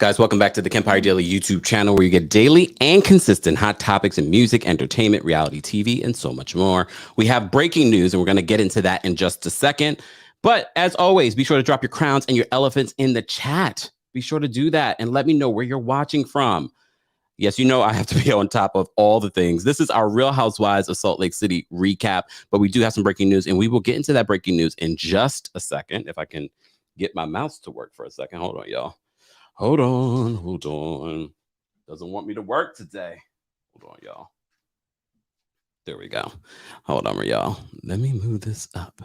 Guys, welcome back to the Kempire Daily YouTube channel, where you get daily and consistent hot topics in music, entertainment, reality TV, and so much more. We have breaking news, and we're going to get into that in just a second. But as always, be sure to drop your crowns and your elephants in the chat. Be sure to do that and let me know where you're watching from. Yes, you know I have to be on top of all the things. This is our Real Housewives of Salt Lake City recap, but we do have some breaking news, and we will get into that breaking news in just a second. If I can get my mouse to work for a second. Hold on, y'all. Hold on. Doesn't want me to work today. Hold on, y'all. There we go. Hold on, y'all. Let me move this up.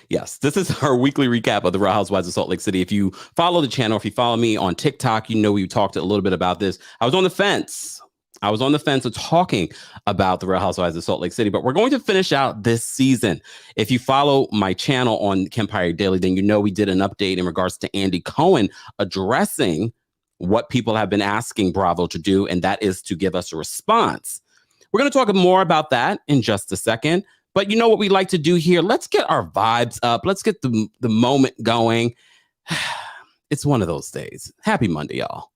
Yes, this is our weekly recap of the Real Housewives of Salt Lake City. If you follow the channel, if you follow me on TikTok, you know we talked a little bit about this. I was on the fence of talking about the Real Housewives of Salt Lake City, but we're going to finish out this season. If you follow my channel on Kempire Daily, then you know we did an update in regards to Andy Cohen addressing what people have been asking Bravo to do, and that is to give us a response. We're going to talk more about that in just a second, but you know what we like to do here? Let's get our vibes up. Let's get the moment going. It's one of those days. Happy Monday, y'all.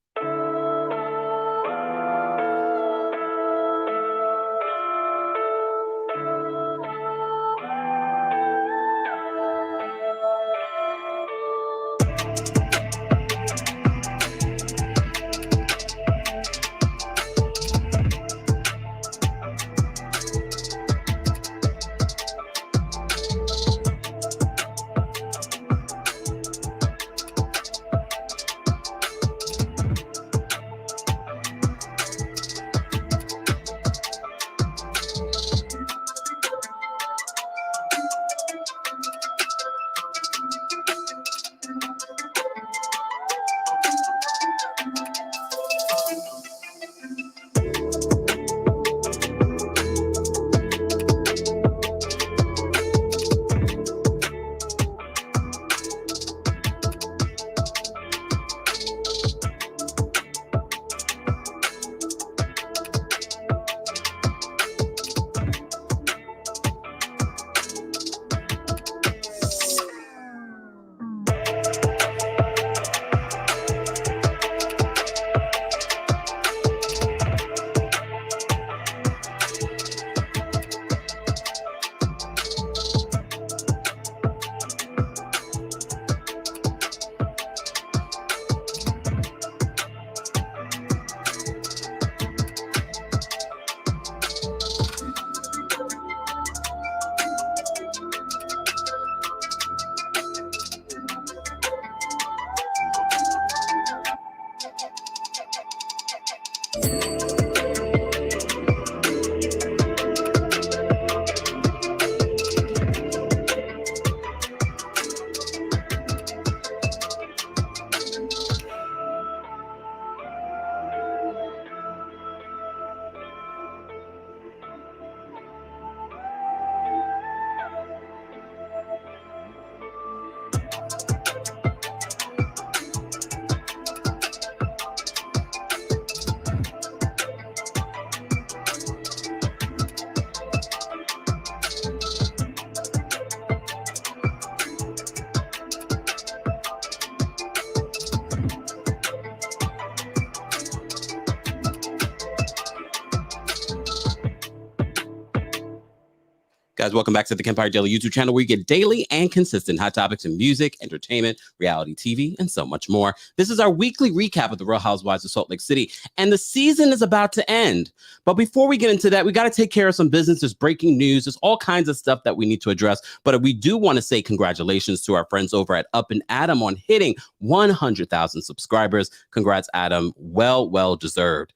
Guys, welcome back to the Kempire Daily YouTube channel, where you get daily and consistent hot topics in music, entertainment, reality TV, and so much more. This is our weekly recap of the Real Housewives of Salt Lake City, and the season is about to end. But before we get into that, we got to take care of some business. There's breaking news. There's all kinds of stuff that we need to address. But we do want to say congratulations to our friends over at Up and Adam on hitting 100,000 subscribers. Congrats, Adam. Well deserved.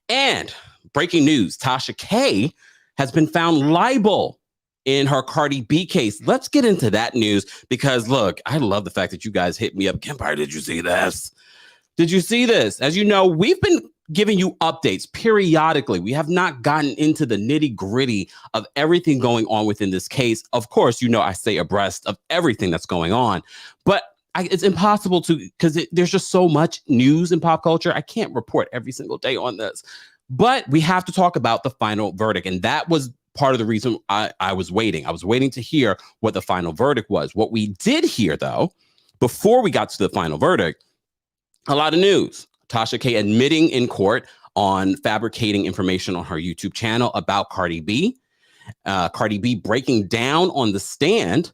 And breaking news, Tasha K has been found liable in her Cardi B case. Let's get into that news, because look, I love the fact that you guys hit me up. Kempire, did you see this? Did you see this? As you know, we've been giving you updates periodically. We have not gotten into the nitty gritty of everything going on within this case. Of course, you know, I stay abreast of everything that's going on, but it's impossible to, because there's just so much news in pop culture. I can't report every single day on this, but we have to talk about the final verdict. And that was part of the reason I was waiting. I was waiting to hear what the final verdict was. What we did hear, though, before we got to the final verdict, A lot of news. Tasha K admitting in court on fabricating information on her YouTube channel about Cardi B. Cardi B breaking down on the stand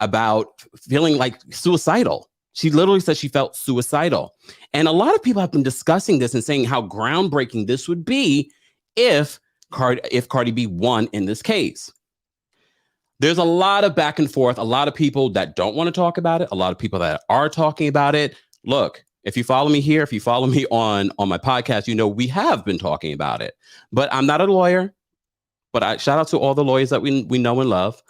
about feeling like suicidal. She literally said she felt suicidal. And a lot of people have been discussing this and saying how groundbreaking this would be if Cardi B won in this case. There's a lot of back and forth, a lot of people that don't want to talk about it, a lot of people that are talking about it. Look, if you follow me here, if you follow me on my podcast, you know we have been talking about it. But I'm not a lawyer, but I shout out to all the lawyers that we know and love.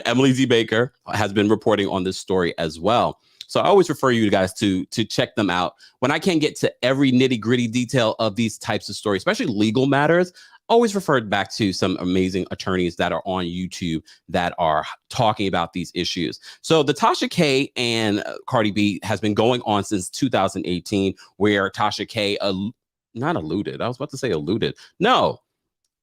Emily Z. Baker has been reporting on this story as well. So I always refer you guys to check them out. When I can't get to every nitty gritty detail of these types of stories, especially legal matters, always referred back to some amazing attorneys that are on YouTube that are talking about these issues. So the Tasha K and Cardi B has been going on since 2018, where Tasha K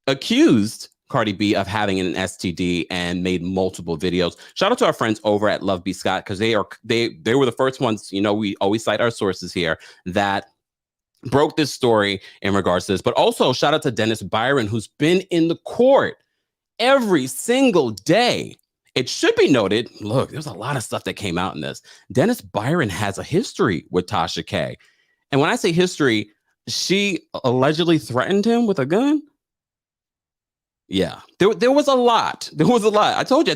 accused Cardi B of having an STD and made multiple videos. Shout out to our friends over at Love B. Scott, because they were the first ones, you know, we always cite our sources here, that broke this story in regards to this. But also shout out to Dennis Byron, who's been in the court every single day. It should be noted, look, there's a lot of stuff that came out in this. Dennis Byron has a history with Tasha K. And when I say history, she allegedly threatened him with a gun. Yeah, there was a lot. There was a lot. I told you,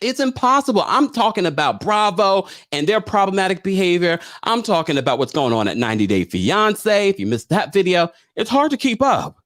it's impossible. I'm talking about Bravo and their problematic behavior. I'm talking about what's going on at 90 Day Fiance. If you missed that video, it's hard to keep up.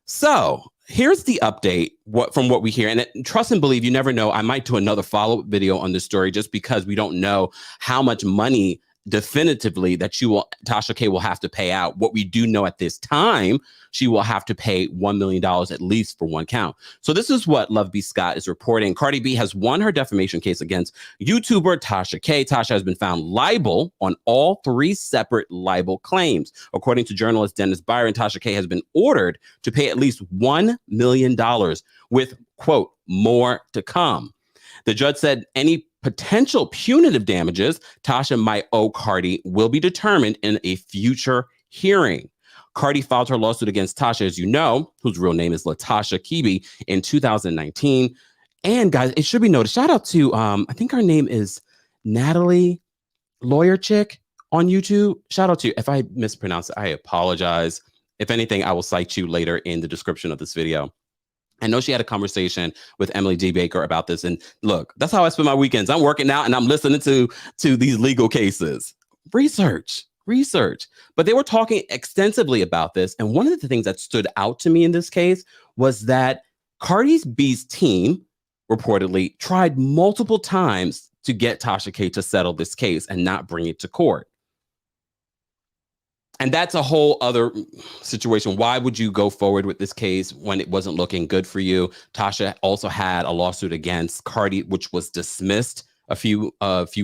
So here's the update from what we hear. And trust and believe, you never know. I might do another follow-up video on this story just because we don't know how much money definitively that Tasha K will have to pay out. What we do know at this time, she will have to pay $1 million at least for one count. So this is what Love B. Scott is reporting. Cardi B has won her defamation case against YouTuber Tasha K. Tasha has been found liable on all 3 separate libel claims. According to journalist Dennis Byron, Tasha K has been ordered to pay at least $1 million with, quote, more to come. The judge said any potential punitive damages Tasha might owe Cardi will be determined in a future hearing. Cardi filed her lawsuit against Tasha, as you know, whose real name is Latasha Kibi, in 2019. And guys, it should be noted, shout out to, I think her name is Natalie Lawyer Chick on YouTube. Shout out to you. If I mispronounce it, I apologize. If anything, I will cite you later in the description of this video. I know she had a conversation with Emily D. Baker about this. And look, that's how I spend my weekends. I'm working out and I'm listening to these legal cases. Research. But they were talking extensively about this. And one of the things that stood out to me in this case was that Cardi B's team reportedly tried multiple times to get Tasha K to settle this case and not bring it to court. And that's a whole other situation. Why would you go forward with this case when it wasn't looking good for you? Tasha also had a lawsuit against Cardi, which was dismissed a few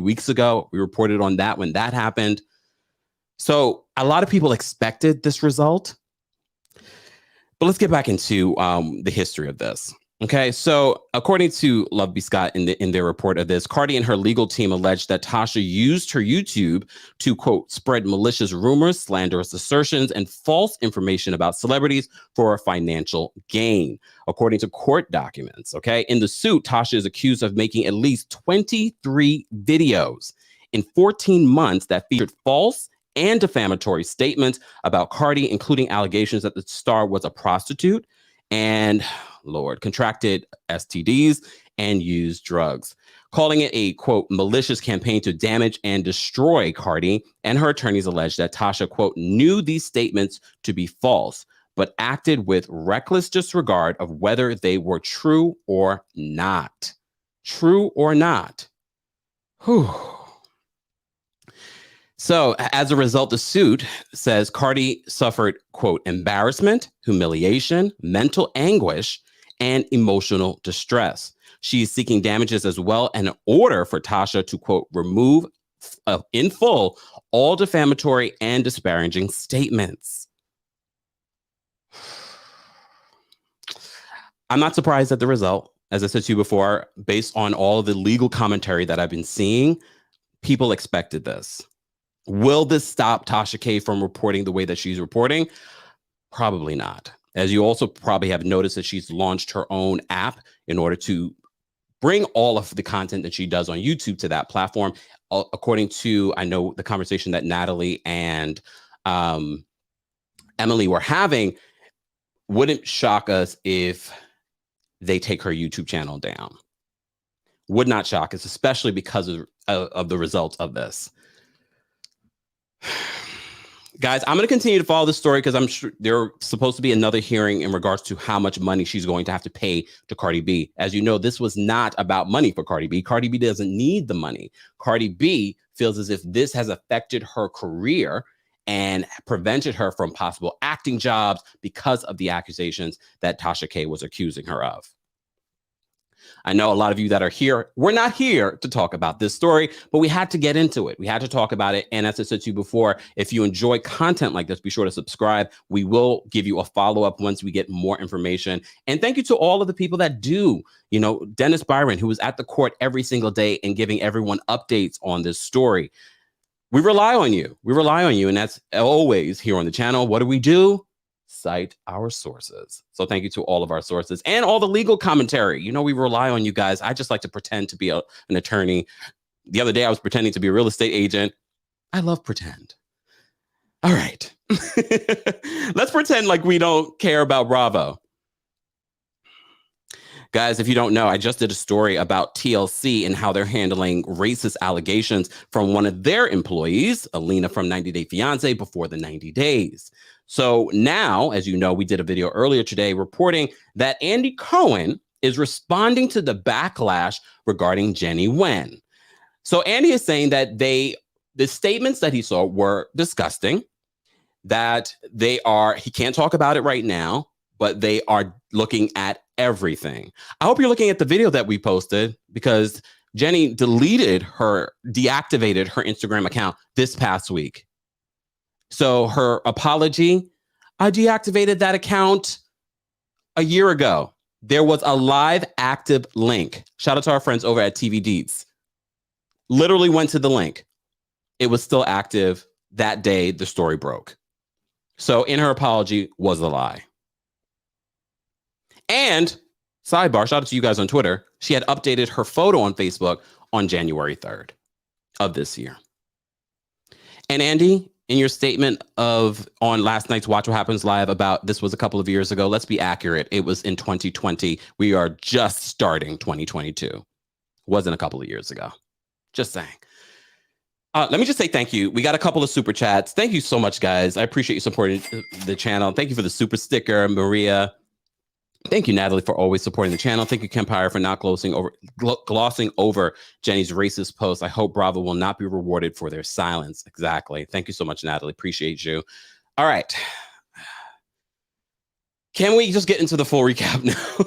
weeks ago. We reported on that when that happened. So a lot of people expected this result. But let's get back into the history of this. Okay, so according to Love B. Scott in their report of this, Cardi and her legal team alleged that Tasha used her YouTube to, quote, spread malicious rumors, slanderous assertions, and false information about celebrities for financial gain, according to court documents. Okay, in the suit, Tasha is accused of making at least 23 videos in 14 months that featured false and defamatory statements about Cardi, including allegations that the star was a prostitute and, Lord, contracted STDs and used drugs, calling it a, quote, malicious campaign to damage and destroy Cardi. And her attorneys alleged that Tasha, quote, knew these statements to be false, but acted with reckless disregard of whether they were true or not. True or not. Whew. So as a result, the suit says Cardi suffered, quote, embarrassment, humiliation, mental anguish, and emotional distress. She is seeking damages as well, and an order for Tasha to, quote, remove in full all defamatory and disparaging statements. I'm not surprised at the result. As I said to you before, based on all of the legal commentary that I've been seeing, people expected this. Will this stop Tasha K from reporting the way that she's reporting? Probably not. As you also probably have noticed that she's launched her own app in order to bring all of the content that she does on YouTube to that platform. According to, I know the conversation that Natalie and Emily were having, wouldn't shock us if they take her YouTube channel down. Would not shock us, especially because of the results of this. Guys, I'm going to continue to follow this story because I'm sure there's supposed to be another hearing in regards to how much money she's going to have to pay to Cardi B. As you know, this was not about money for Cardi B. Cardi B doesn't need the money. Cardi B feels as if this has affected her career and prevented her from possible acting jobs because of the accusations that Tasha K was accusing her of. I know a lot of you that are here, we're not here to talk about this story, but we had to get into it. We had to talk about it. And as I said to you before, if you enjoy content like this, be sure to subscribe. We will give you a follow-up once we get more information. And thank you to all of the people that do. You know, Dennis Byron, who was at the court every single day and giving everyone updates on this story. We rely on you. We rely on you. And that's always here on the channel. What do? Cite our sources. So thank you to all of our sources and all the legal commentary. You know, we rely on you guys. I just like to pretend to be an attorney. The other day, I was pretending to be a real estate agent. I love pretend. All right. Let's pretend like we don't care about Bravo. Guys, if you don't know, I just did a story about TLC and how they're handling racist allegations from one of their employees, Alina from 90 Day Fiancé, before the 90 days. So now, as you know, we did a video earlier today reporting that Andy Cohen is responding to the backlash regarding Jenny Wen. So Andy is saying that the statements that he saw were disgusting, that he can't talk about it right now, but they are looking at everything. I hope you're looking at the video that we posted because Jenny deactivated her Instagram account this past week. So her apology, I deactivated that account a year ago. There was a live active link. Shout out to our friends over at TV Deets. Literally went to the link. It was still active that day the story broke. So in her apology was a lie. And sidebar, shout out to you guys on Twitter. She had updated her photo on Facebook on January 3rd of this year. And Andy, in your statement on last night's Watch What Happens Live about this was a couple of years ago, let's be accurate. It was in 2020. We are just starting 2022. Wasn't a couple of years ago. Just saying. Let me just say thank you. We got a couple of super chats. Thank you so much, guys. I appreciate you supporting the channel. Thank you for the super sticker, Maria. Thank you, Natalie, for always supporting the channel. Thank you, Kempire, for not glossing over Jenny's racist post. I hope Bravo will not be rewarded for their silence. Exactly. Thank you so much, Natalie. Appreciate you. All right. Can we just get into the full recap now?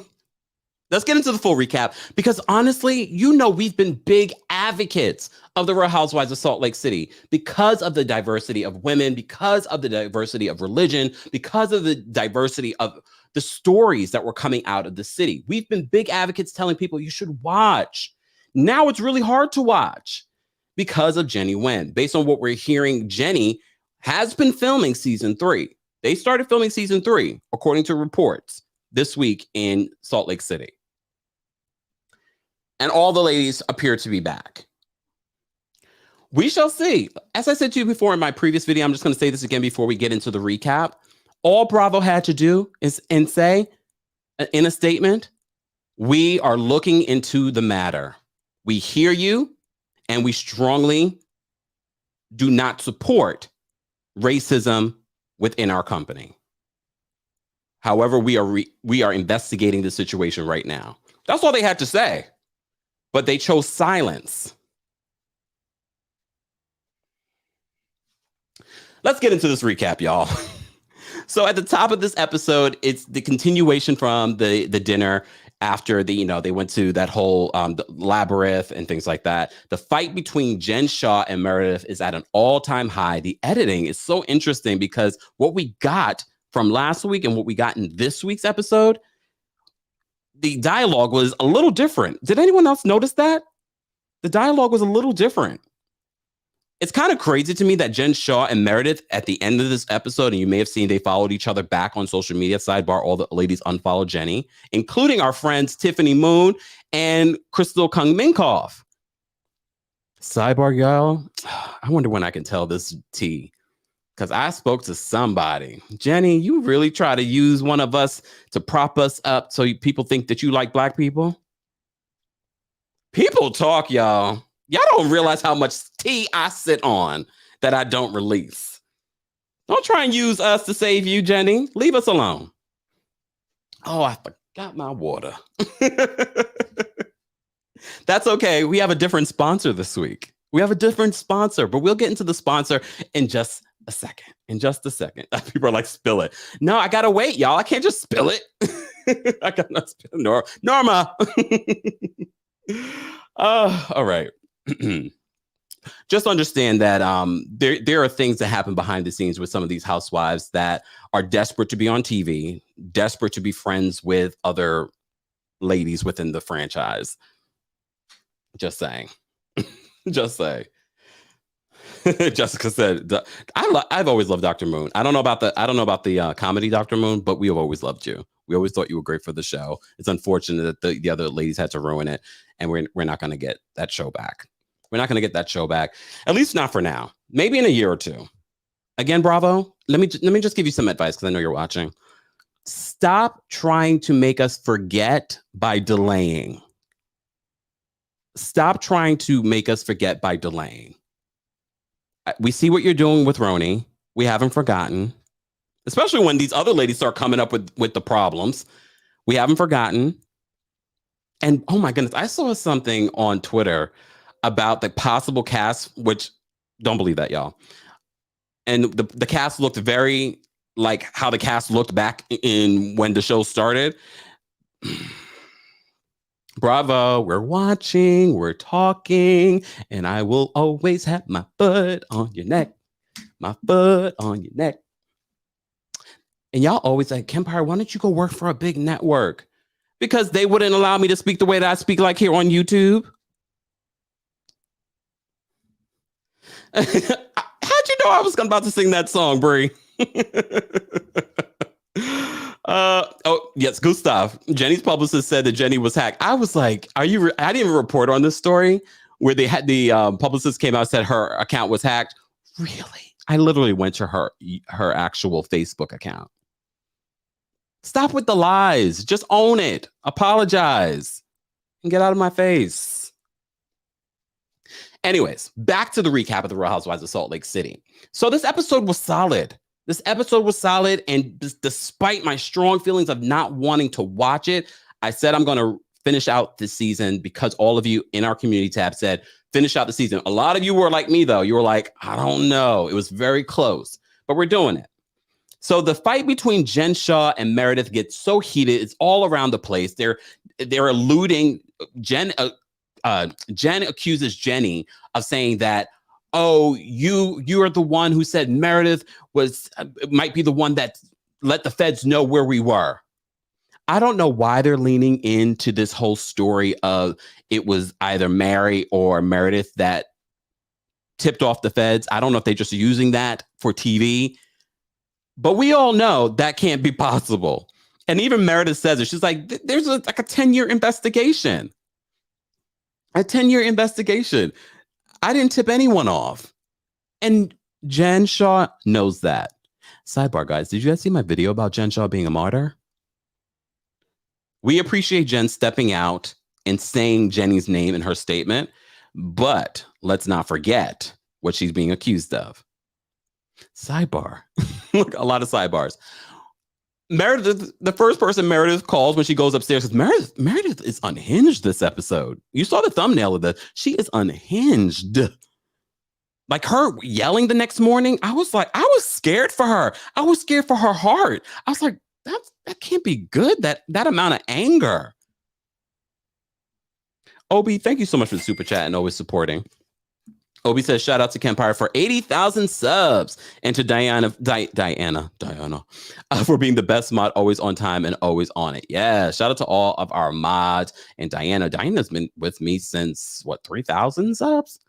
Let's get into the full recap because honestly, you know, we've been big advocates of the Real Housewives of Salt Lake City because of the diversity of women, because of the diversity of religion, because of the diversity of the stories that were coming out of the city. We've been big advocates telling people you should watch. Now it's really hard to watch because of Jenny Wen. Based on what we're hearing, Jenny has been filming season 3. They started filming season 3, according to reports, this week in Salt Lake City. And all the ladies appear to be back. We shall see. As I said to you before in my previous video, I'm just going to say this again before we get into the recap. All Bravo had to do is say in a statement, we are looking into the matter. We hear you, and we strongly do not support racism within our company. However, we are investigating the situation right now. That's all they had to say. But they chose silence. Let's get into this recap, y'all. So at the top of this episode, it's the continuation from the dinner after they went to that whole the labyrinth and things like that. The fight between Jen Shah and Meredith is at an all-time high. The editing is so interesting because what we got from last week and what we got in this week's episode, the dialogue was a little different. Did anyone else notice that? The dialogue was a little different. It's kind of crazy to me that Jen Shah and Meredith at the end of this episode, and you may have seen they followed each other back on social media. Sidebar, all the ladies unfollowed Jenny, including our friends Tiffany Moon and Crystal Kung Minkoff. Sidebar, y'all, I wonder when I can tell this tea. Because I spoke to somebody. Jenny, you really try to use one of us to prop us up so people think that you like Black people? People talk, y'all. Y'all don't realize how much tea I sit on that I don't release. Don't try and use us to save you, Jenny. Leave us alone. Oh, I forgot my water. That's okay. We have a different sponsor this week. We have a different sponsor, but we'll get into the sponsor in just a second. People are like, spill it. No, I gotta wait, y'all. I can't just spill it. I gotta spill Norma. All right. Just understand that there are things that happen behind the scenes with some of these housewives that are desperate to be on TV, desperate to be friends with other ladies within the franchise. Just saying. Just say. Jessica said, "I've always loved Dr. Moon. I don't know about the comedy Dr. Moon, but we have always loved you. We always thought you were great for the show. It's unfortunate that the other ladies had to ruin it, and we're not going to get that show back. We're not going to get that show back, at least not for now. Maybe in a year or two. Again, Bravo. Let me just give you some advice because I know you're watching. Stop trying to make us forget by delaying. Stop trying to make us forget by delaying. We see what you're doing with Roni. We haven't forgotten, especially when these other ladies start coming up with the problems. We haven't forgotten. And oh my goodness, I saw something on Twitter about the possible cast, which don't believe that, y'all. And the cast looked very like how the cast looked back in when the show started. Bravo, we're watching, we're talking, and I will always have my foot on your neck. My foot on your neck. And y'all always like, Kempire, why don't you go work for a big network? Because they wouldn't allow me to speak the way that I speak like here on YouTube. How'd you know I was about to sing that song, Brie? Oh, yes, Gustav. Jenny's publicist said that Jenny was hacked. I was like, I didn't even report on this story where they had the publicist came out and said her account was hacked. Really? I literally went to her actual Facebook account. Stop with the lies. Just own it. Apologize. And get out of my face. Anyways, back to the recap of the Real Housewives of Salt Lake City. So this episode was solid. And despite my strong feelings of not wanting to watch it, I said I'm going to finish out this season because all of you in our community tab said, finish out the season. A lot of you were like me, though. You were like, I don't know. It was very close, but we're doing it. So the fight between Jen Shah and Meredith gets so heated. It's all around the place. They're alluding. Jen accuses Jenny of saying that, oh, you are the one who said Meredith might be the one that let the feds know where we were. I don't know why they're leaning into this whole story of it was either Mary or Meredith that tipped off the feds. I don't know if they're just using that for TV, but we all know that can't be possible. And even Meredith says it. She's like, there's like a 10-year investigation. A 10-year investigation. I didn't tip anyone off. And Jen Shah knows that. Sidebar, guys, did you guys see my video about Jen Shah being a martyr? We appreciate Jen stepping out and saying Jenny's name in her statement, but let's not forget what she's being accused of. Sidebar. Look, a lot of sidebars. Meredith, the first person Meredith calls when she goes upstairs is Meredith is unhinged this episode. You saw the thumbnail of this. She is unhinged. Like her yelling the next morning, I was scared for her. I was scared for her heart. I was like, that can't be good, that amount of anger. Obi, thank you so much for the super chat and always supporting. Obi says, shout out to Kempire for 80,000 subs and to Diana for being the best mod, always on time and always on it. Yeah, shout out to all of our mods and Diana. Diana's been with me since, 3,000 subs?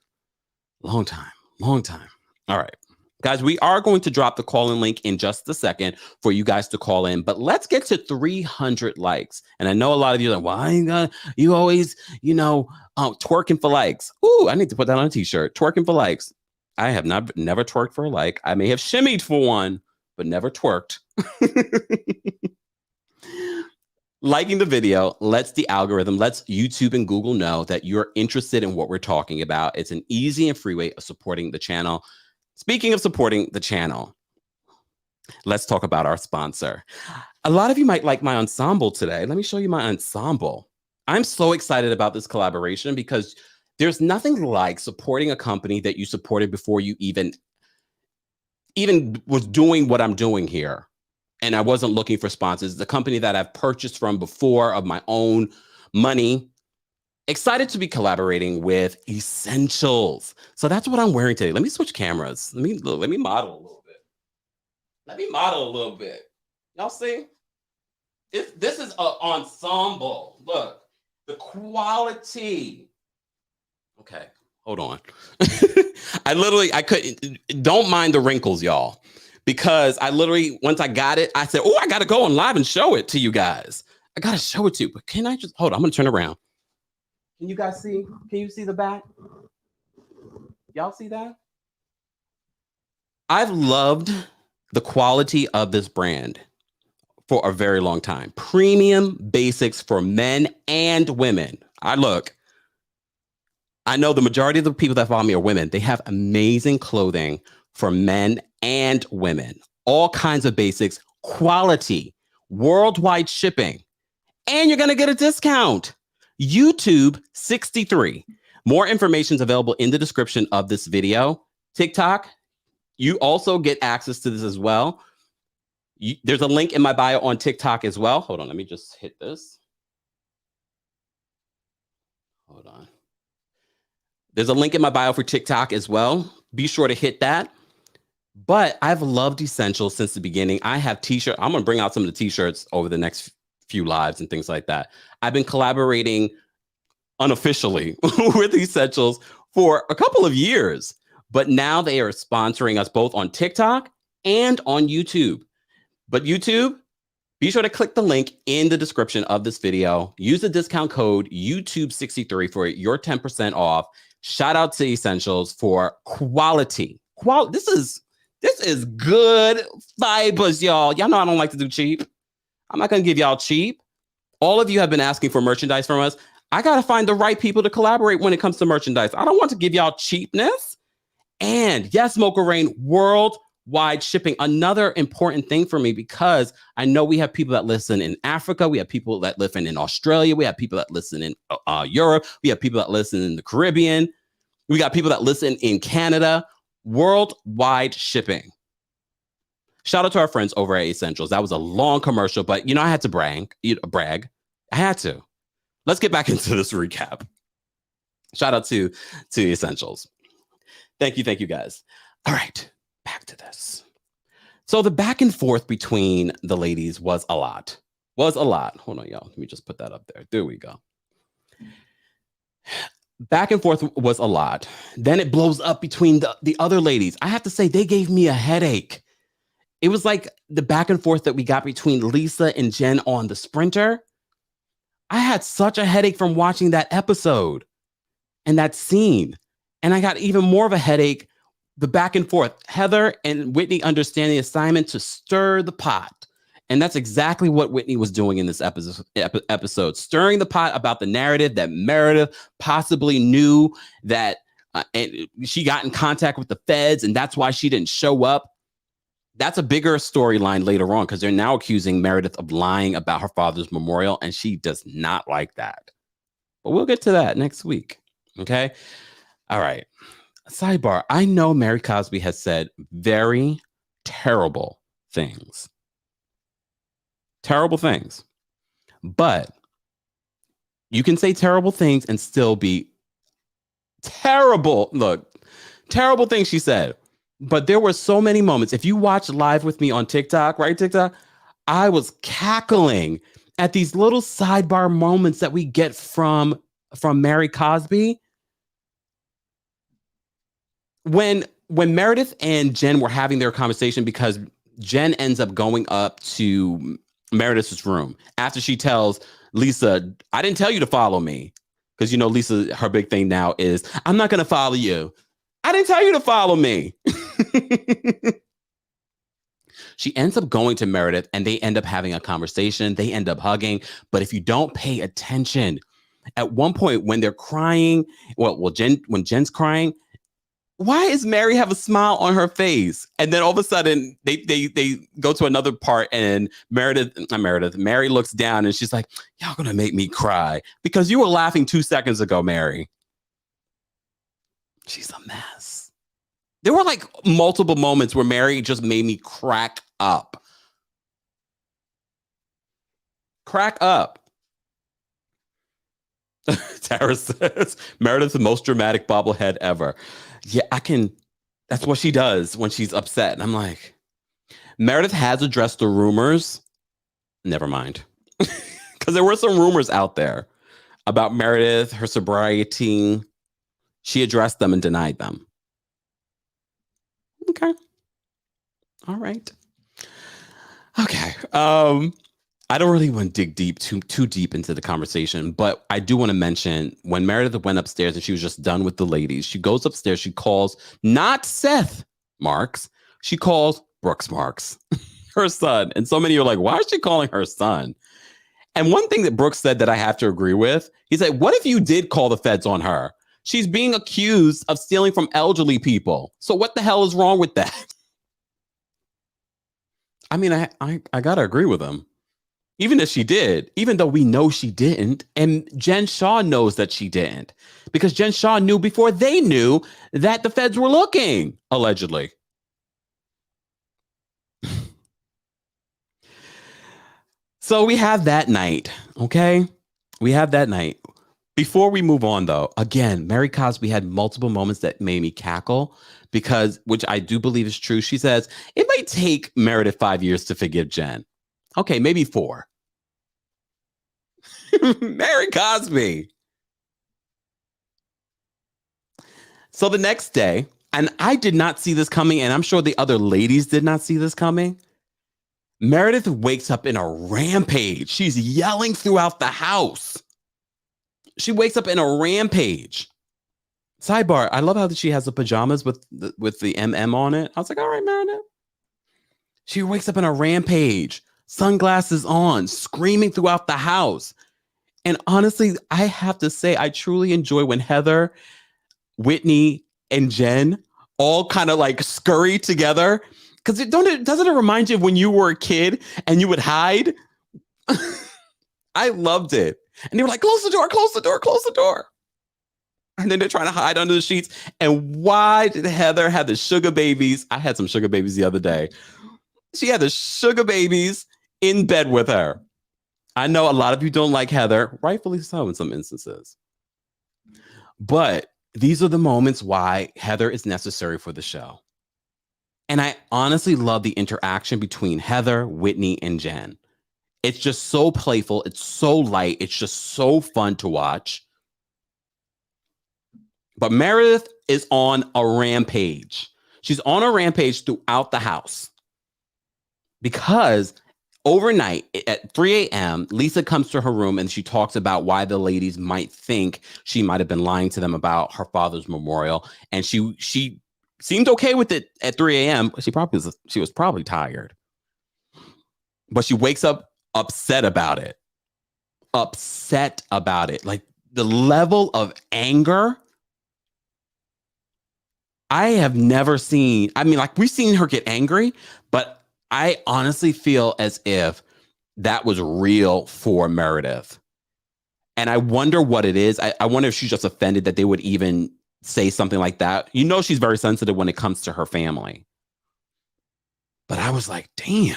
Long time. Long time. All right. Guys, we are going to drop the call-in link in just a second for you guys to call in, but let's get to 300 likes. And I know a lot of you are like, why you always, twerking for likes. Ooh, I need to put that on a t-shirt. Twerking for likes. I have never twerked for a like. I may have shimmied for one, but never twerked. Liking the video lets the algorithm, lets YouTube and Google know that you're interested in what we're talking about. It's an easy and free way of supporting the channel. Speaking of supporting the channel, let's talk about our sponsor. A lot of you might like my ensemble today. Let me show you my ensemble. I'm so excited about this collaboration because there's nothing like supporting a company that you supported before you even was doing what I'm doing here. And I wasn't looking for sponsors. The company that I've purchased from before of my own money. Excited to be collaborating with Essentials. So that's what I'm wearing today. Let me switch cameras. Let me model a little bit. Let me model a little bit. Y'all see? This is an ensemble. Look, the quality. Okay, hold on. I couldn't, don't mind the wrinkles, y'all. Because I literally, once I got it, I said, oh, I got to go on live and show it to you guys. I got to show it to you. But can I just, hold on, I'm going to turn around. Can you guys see? Can you see the back? Y'all see that? I've loved the quality of this brand for a very long time. Premium basics for men and women. I know the majority of the people that follow me are women. They have amazing clothing for men and women. All kinds of basics, quality, worldwide shipping, and you're going to get a discount. YouTube 63. More information is available in the description of this video. TikTok, you also get access to this as well. There's a link in my bio on TikTok as well. Hold on, let me just hit this. Hold on. There's a link in my bio for TikTok as well. Be sure to hit that. But I've loved Essentials since the beginning. I have t-shirts. I'm going to bring out some of the t-shirts over the next few lives and things like that. I've been collaborating unofficially with Essentials for a couple of years, but now they are sponsoring us both on TikTok and on YouTube. But YouTube, be sure to click the link in the description of this video. Use the discount code YouTube63 for your 10% off. Shout out to Essentials for quality. This is good fibers, y'all. Y'all know I don't like to do cheap. I'm not going to give y'all cheap. All of you have been asking for merchandise from us. I got to find the right people to collaborate when it comes to merchandise. I don't want to give y'all cheapness. And yes, Mocha Rain, worldwide shipping. Another important thing for me, because I know we have people that listen in Africa. We have people that listen in Australia. We have people that listen in Europe. We have people that listen in the Caribbean. We got people that listen in Canada. Worldwide shipping. Shout out to our friends over at Essentials. That was a long commercial, but I had to brag. I had to. Let's get back into this recap. Shout out to Essentials. Thank you guys. All right, back to this. So the back and forth between the ladies was a lot. Hold on, y'all. Let me just put that up there. There we go. Back and forth was a lot. Then it blows up between the other ladies. I have to say, they gave me a headache. It was like the back and forth that we got between Lisa and Jen on the Sprinter. I had such a headache from watching that episode and that scene. And I got even more of a headache, the back and forth. Heather and Whitney understand the assignment to stir the pot. And that's exactly what Whitney was doing in this episode, stirring the pot about the narrative that Meredith possibly knew that and she got in contact with the feds, and that's why she didn't show up. That's a bigger storyline later on, because they're now accusing Meredith of lying about her father's memorial, and she does not like that. But we'll get to that next week. Okay. All right. Sidebar. I know Mary Cosby has said very terrible things. Terrible things. But you can say terrible things and still be terrible. Look, terrible things she said. But there were so many moments. If you watch live with me on TikTok, right, TikTok, I was cackling at these little sidebar moments that we get from Mary Cosby. when Meredith and Jen were having their conversation, because Jen ends up going up to Meredith's room after she tells Lisa, I didn't tell you to follow me. Because, you know, Lisa, her big thing now is, I'm not going to follow you. I didn't tell you to follow me. She ends up going to Meredith and they end up having a conversation. They end up hugging. But if you don't pay attention, at one point when they're crying, when Jen's crying, why is Mary have a smile on her face? And then all of a sudden they go to another part and Mary looks down and she's like, y'all gonna make me cry because you were laughing 2 seconds ago, Mary. She's a mess. There were like multiple moments where Mary just made me crack up. Crack up. Tara says, Meredith's the most dramatic bobblehead ever. Yeah, that's what she does when she's upset. And I'm like, Meredith has addressed the rumors. Never mind. Because there were some rumors out there about Meredith, her sobriety. She addressed them and denied them. Okay. All right. Okay. I don't really want to dig too deep into the conversation, but I do want to mention when Meredith went upstairs and she was just done with the ladies, she goes upstairs, she calls not Seth Marks, she calls Brooks Marks, her son. And so many are like, why is she calling her son? And one thing that Brooks said that I have to agree with, he said, what if you did call the feds on her? She's being accused of stealing from elderly people. So what the hell is wrong with that? I mean, I gotta agree with him. Even if she did, even though we know she didn't, and Jen Shah knows that she didn't, because Jen Shah knew before they knew that the feds were looking, allegedly. So we have that night, okay? We have that night. Before we move on, though, again, Mary Cosby had multiple moments that made me cackle because, which I do believe is true. She says, it might take Meredith 5 years to forgive Jen. Okay, maybe 4. Mary Cosby. So the next day, and I did not see this coming, and I'm sure the other ladies did not see this coming. Meredith wakes up in a rampage. She's yelling throughout the house. She wakes up in a rampage. Sidebar, I love how she has the pajamas with the MM on it. I was like, all right, Meredith. She wakes up in a rampage. Sunglasses on, screaming throughout the house. And honestly, I have to say, I truly enjoy when Heather, Whitney, and Jen all kind of like scurry together. Because doesn't it remind you of when you were a kid and you would hide? I loved it. And they were like, close the door, close the door, close the door. And then they're trying to hide under the sheets. And why did Heather have the sugar babies? I had some sugar babies the other day. She had the sugar babies in bed with her. I know a lot of you don't like Heather, rightfully so in some instances. But these are the moments why Heather is necessary for the show. And I honestly love the interaction between Heather, Whitney, and Jen. It's just so playful. It's so light. It's just so fun to watch. But Meredith is on a rampage. She's on a rampage throughout the house. Because overnight at 3 a.m., Lisa comes to her room and she talks about why the ladies might think she might have been lying to them about her father's memorial. And she seemed okay with it at 3 a.m. She was probably tired. But she wakes up upset about it. Upset about it. Like the level of anger I have never seen. I mean, like we've seen her get angry, but I honestly feel as if that was real for Meredith. And I wonder what it is. I wonder if she's just offended that they would even say something like that. You know, she's very sensitive when it comes to her family. But I was like, damn.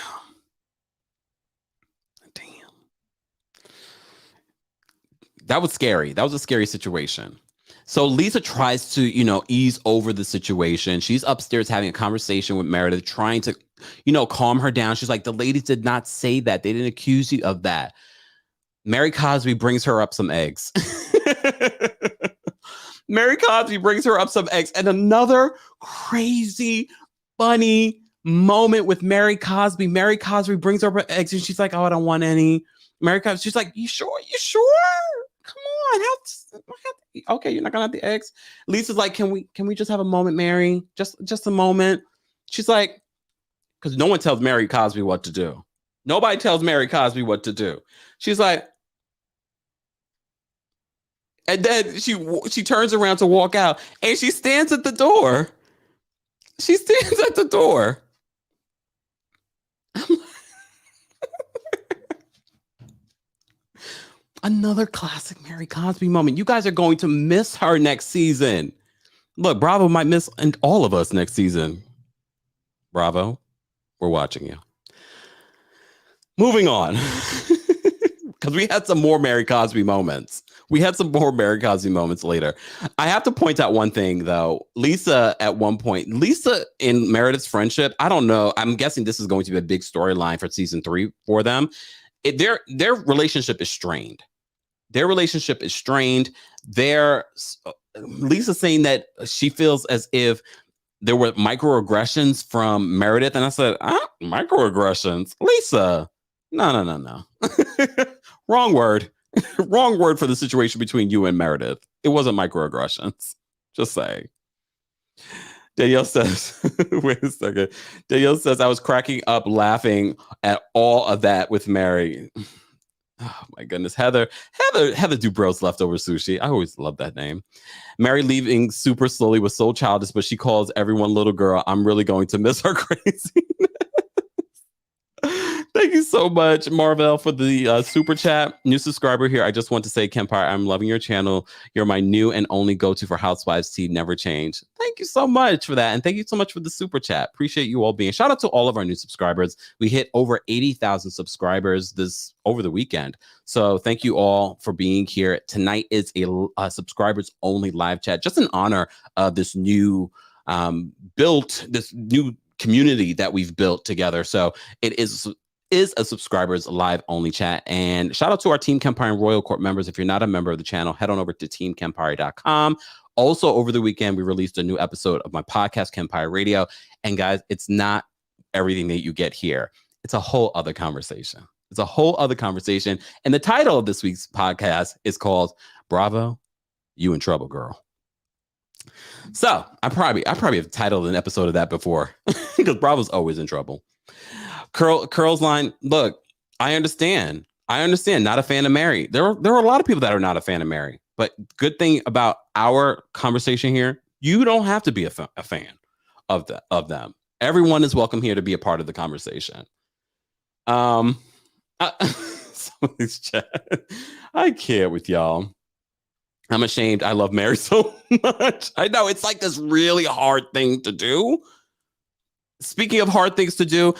That was scary. That was a scary situation. So Lisa tries to, ease over the situation. She's upstairs having a conversation with Meredith, trying to, calm her down. She's like, the ladies did not say that. They didn't accuse you of that. Mary Cosby brings her up some eggs. Mary Cosby brings her up some eggs, and another crazy, funny moment with Mary Cosby. Mary Cosby brings her up eggs, and she's like, "Oh, I don't want any." Mary Cosby, she's like, "You sure? You sure? Come on, okay, you're not gonna have the eggs." Lisa's like, "Can we just have a moment, Mary? Just a moment." She's like, because no one tells Mary Cosby what to do. Nobody tells Mary Cosby what to do. She's like, and then she turns around to walk out, and she stands at the door. She stands at the door. Another classic Mary Cosby moment. You guys are going to miss her next season. Look, Bravo might miss all of us next season. Bravo, we're watching you. Moving on, because we had some more Mary Cosby moments. We had some more Mary Cosby moments later. I have to point out one thing, though. Lisa, at one point, Lisa in Meredith's friendship, I don't know. I'm guessing this is going to be a big storyline for season 3 for them. Their relationship is strained. Their relationship is strained. Lisa's saying that she feels as if there were microaggressions from Meredith. And I said, microaggressions? Lisa, no. Wrong word. Wrong word for the situation between you and Meredith. It wasn't microaggressions. Just saying. Danielle says, wait a second. Danielle says, I was cracking up laughing at all of that with Mary. Oh my goodness. Heather Dubrow's leftover sushi. I always love that name. Mary leaving super slowly was so childish, but she calls everyone little girl. I'm really going to miss her crazy. Thank you so much, Marvel, for the super chat. New subscriber here. I just want to say, Kempire, I'm loving your channel. You're my new and only go-to for Housewives tea. Never change. Thank you so much for that. And thank you so much for the super chat. Appreciate you all being. Shout out to all of our new subscribers. We hit over 80,000 subscribers over the weekend. So thank you all for being here. Tonight is a subscribers only live chat, just in honor of this new this new community that we've built together. So it is a subscribers live only chat. And shout out to our Team Kempire and Royal Court members. If you're not a member of the channel, head on over to teamkempire.com. Also, over the weekend, we released a new episode of my podcast, Kempire Radio. And guys, it's not everything that you get here. It's a whole other conversation. It's a whole other conversation. And the title of this week's podcast is called Bravo, You in Trouble, Girl. So I probably have titled an episode of that before because Bravo's always in trouble. Curl's line, look, I understand. Not a fan of Mary. There are a lot of people that are not a fan of Mary. But good thing about our conversation here, you don't have to be a fan of them. Everyone is welcome here to be a part of the conversation. Somebody's chat. I can't with y'all. I'm ashamed. I love Mary so much. I know it's like this really hard thing to do. Speaking of hard things to do,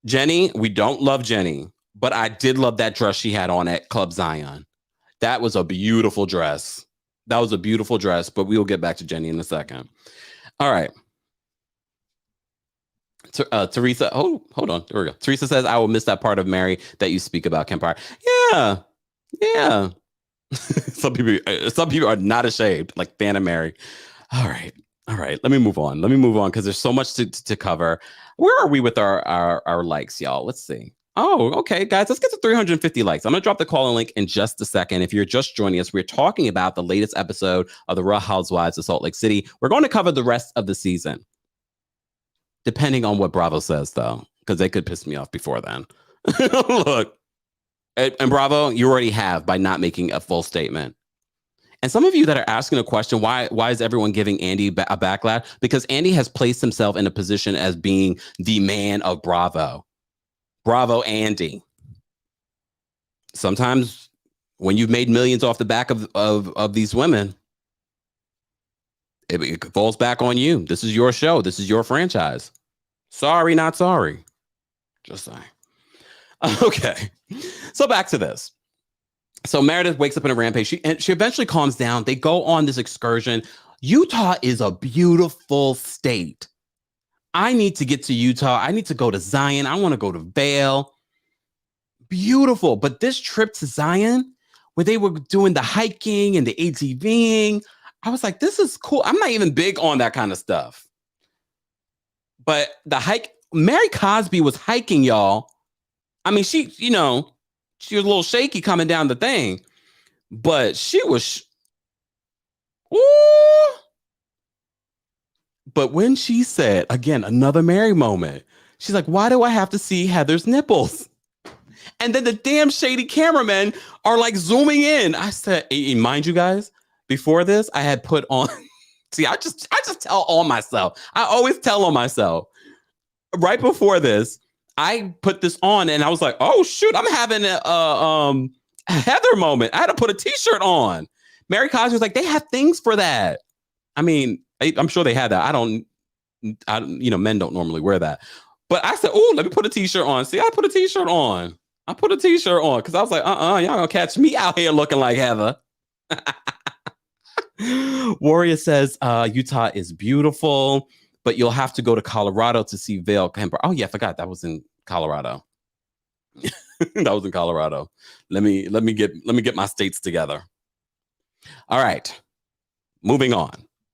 Jenny, we don't love Jenny, but I did love that dress she had on at Club Zion. That was a beautiful dress. But we will get back to Jenny in a second. All right. Teresa, hold on. There we go. Teresa says, I will miss that part of Mary that you speak about, Kempire. Yeah. Some people are not ashamed, like fan of Mary. All right. Let me move on because there's so much to cover. Where are we with our likes, y'all? Let's see. Oh, okay, guys, let's get to 350 likes. I'm gonna drop the call-in link in just a second. If you're just joining us, we're talking about the latest episode of the Real Housewives of Salt Lake City. We're going to cover the rest of the season, depending on what Bravo says, though, because they could piss me off before then. Look. And Bravo, you already have by not making a full statement. And some of you that are asking a question, why is everyone giving Andy a backlash? Because Andy has placed himself in a position as being the man of Bravo. Bravo Andy. Sometimes when you've made millions off the back of these women, it falls back on you. This is your show. This is your franchise. Sorry, not sorry. Just saying. Okay, so back to this. So Meredith wakes up in a rampage. She eventually calms down. They go on this excursion. Utah is a beautiful state. I need to get to Utah. I need to go to Zion. I want to go to Vail. Beautiful. But this trip to Zion, where they were doing the hiking and the ATVing, I was like, this is cool. I'm not even big on that kind of stuff. But the hike, Mary Cosby was hiking, y'all. I mean, she was a little shaky coming down the thing, but she was, ooh. But when she said, again, another Mary moment, she's like, why do I have to see Heather's nipples? And then the damn shady cameramen are like zooming in. I said, mind you guys, before this, I had put on, see, I just tell on myself. I always tell on myself. Right before this, I put this on and I was like, oh shoot, I'm having a Heather moment. I had to put a t-shirt on. Mary Cosby was like, they have things for that. I mean, I'm sure they had that. Men don't normally wear that. But I said, oh, let me put a t-shirt on. See, I put a t-shirt on. Because I was like, y'all gonna catch me out here looking like Heather. Warrior says, Utah is beautiful, but you'll have to go to Colorado to see Vail Kempire. Oh yeah, I forgot that was in Colorado. That was in Colorado. Let me get my states together. All right, moving on.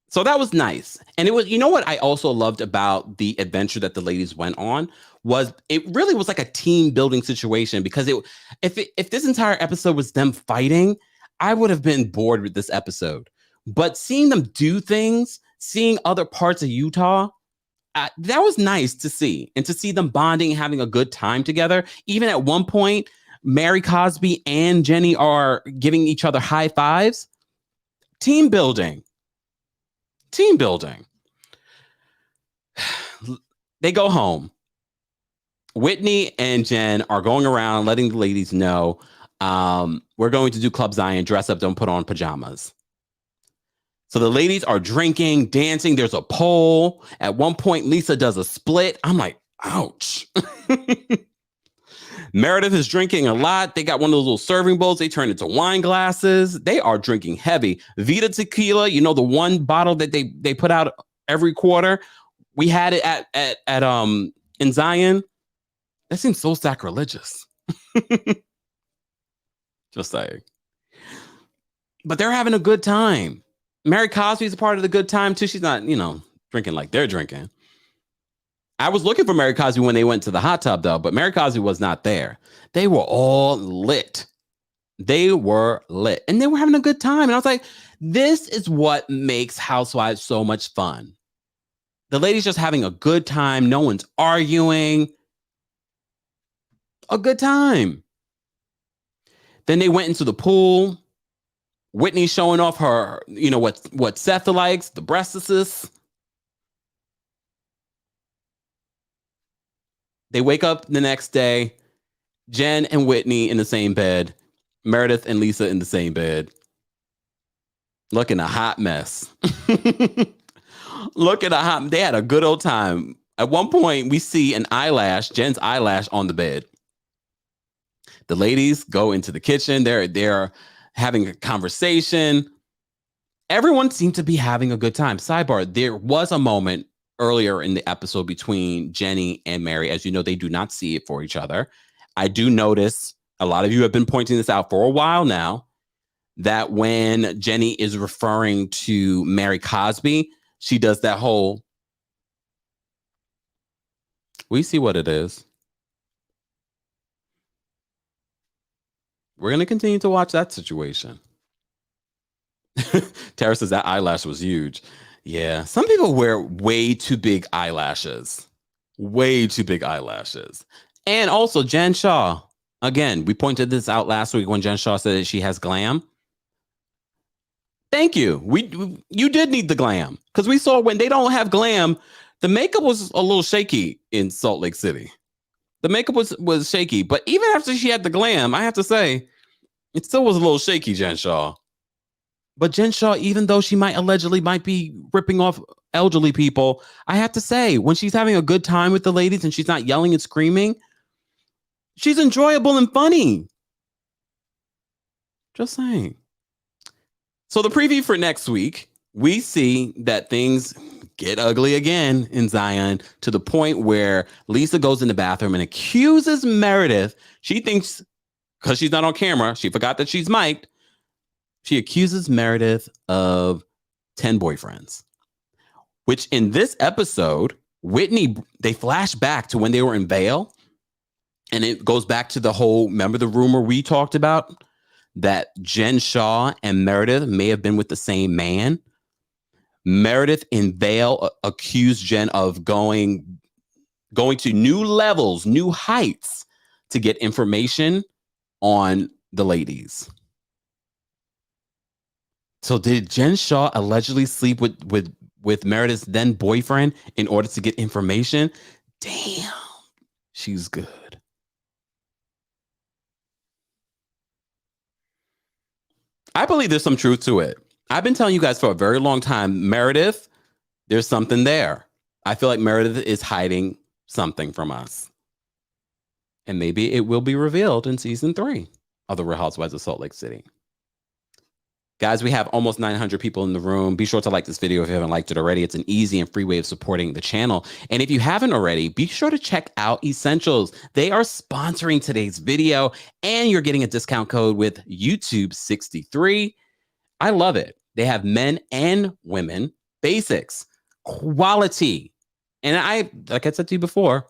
So that was nice. And it was, you know what I also loved about the adventure that the ladies went on was it really was like a team building situation, because if this entire episode was them fighting, I would have been bored with this episode. But seeing them do things, seeing other parts of Utah, that was nice to see. And to see them bonding, having a good time together. Even at one point, Mary Cosby and Jenny are giving each other high fives. Team building. They go home. Whitney and Jen are going around letting the ladies know, we're going to do Club Zion, dress up, don't put on pajamas. So the ladies are drinking, dancing. There's a pole. At one point, Lisa does a split. I'm like, ouch. Meredith is drinking a lot. They got one of those little serving bowls. They turn into wine glasses. They are drinking heavy. Vita tequila, the one bottle that they put out every quarter. We had it at in Zion. That seems so sacrilegious. Just saying. But they're having a good time. Mary Cosby's a part of the good time too. She's not, drinking like they're drinking. I was looking for Mary Cosby when they went to the hot tub, though, but Mary Cosby was not there. They were all lit. And they were having a good time. And I was like, this is what makes Housewives so much fun. The ladies just having a good time. No one's arguing. A good time. Then they went into the pool. Whitney showing off her, what Seth likes, the breastises. They wake up the next day, Jen and Whitney in the same bed, Meredith and Lisa in the same bed. Looking a hot mess. They had a good old time. At one point, we see an eyelash, Jen's eyelash on the bed. The ladies go into the kitchen. They're having a conversation. Everyone seemed to be having a good time. Sidebar, there was a moment earlier in the episode between Jenny and Mary. As you know, they do not see it for each other. I do notice, a lot of you have been pointing this out for a while now, that when Jenny is referring to Mary Cosby, she does that whole, we see what it is. We're going to continue to watch that situation. Tara says that eyelash was huge. Yeah, some people wear way too big eyelashes. And also Jen Shaw. Again, we pointed this out last week when Jen Shaw said that she has glam. Thank you. You did need the glam, because we saw when they don't have glam, the makeup was a little shaky in Salt Lake City. The makeup was shaky, but even after she had the glam, I have to say, it still was a little shaky, Jen Shaw. But Jen Shaw, even though she might be ripping off elderly people, I have to say, when she's having a good time with the ladies and she's not yelling and screaming, she's enjoyable and funny. Just saying. So the preview for next week, we see that things get ugly again in Zion, to the point where Lisa goes in the bathroom and accuses Meredith. She thinks, because she's not on camera, she forgot that she's mic'd. She accuses Meredith of 10 boyfriends, which in this episode, Whitney, they flash back to when they were in Vail. And it goes back to the whole, remember the rumor we talked about that Jen Shaw and Meredith may have been with the same man? Meredith in Vail accused Jen of going to new levels, new heights to get information on the ladies. So did Jen Shaw allegedly sleep with Meredith's then boyfriend in order to get information? Damn, she's good. I believe there's some truth to it. I've been telling you guys for a very long time, Meredith, there's something there. I feel like Meredith is hiding something from us. And maybe it will be revealed in season 3 of The Real Housewives of Salt Lake City. Guys, we have almost 900 people in the room. Be sure to like this video if you haven't liked it already. It's an easy and free way of supporting the channel. And if you haven't already, be sure to check out Essentials. They are sponsoring today's video, and you're getting a discount code with YouTube 63. I love it. They have men and women basics, quality. And like I said to you before,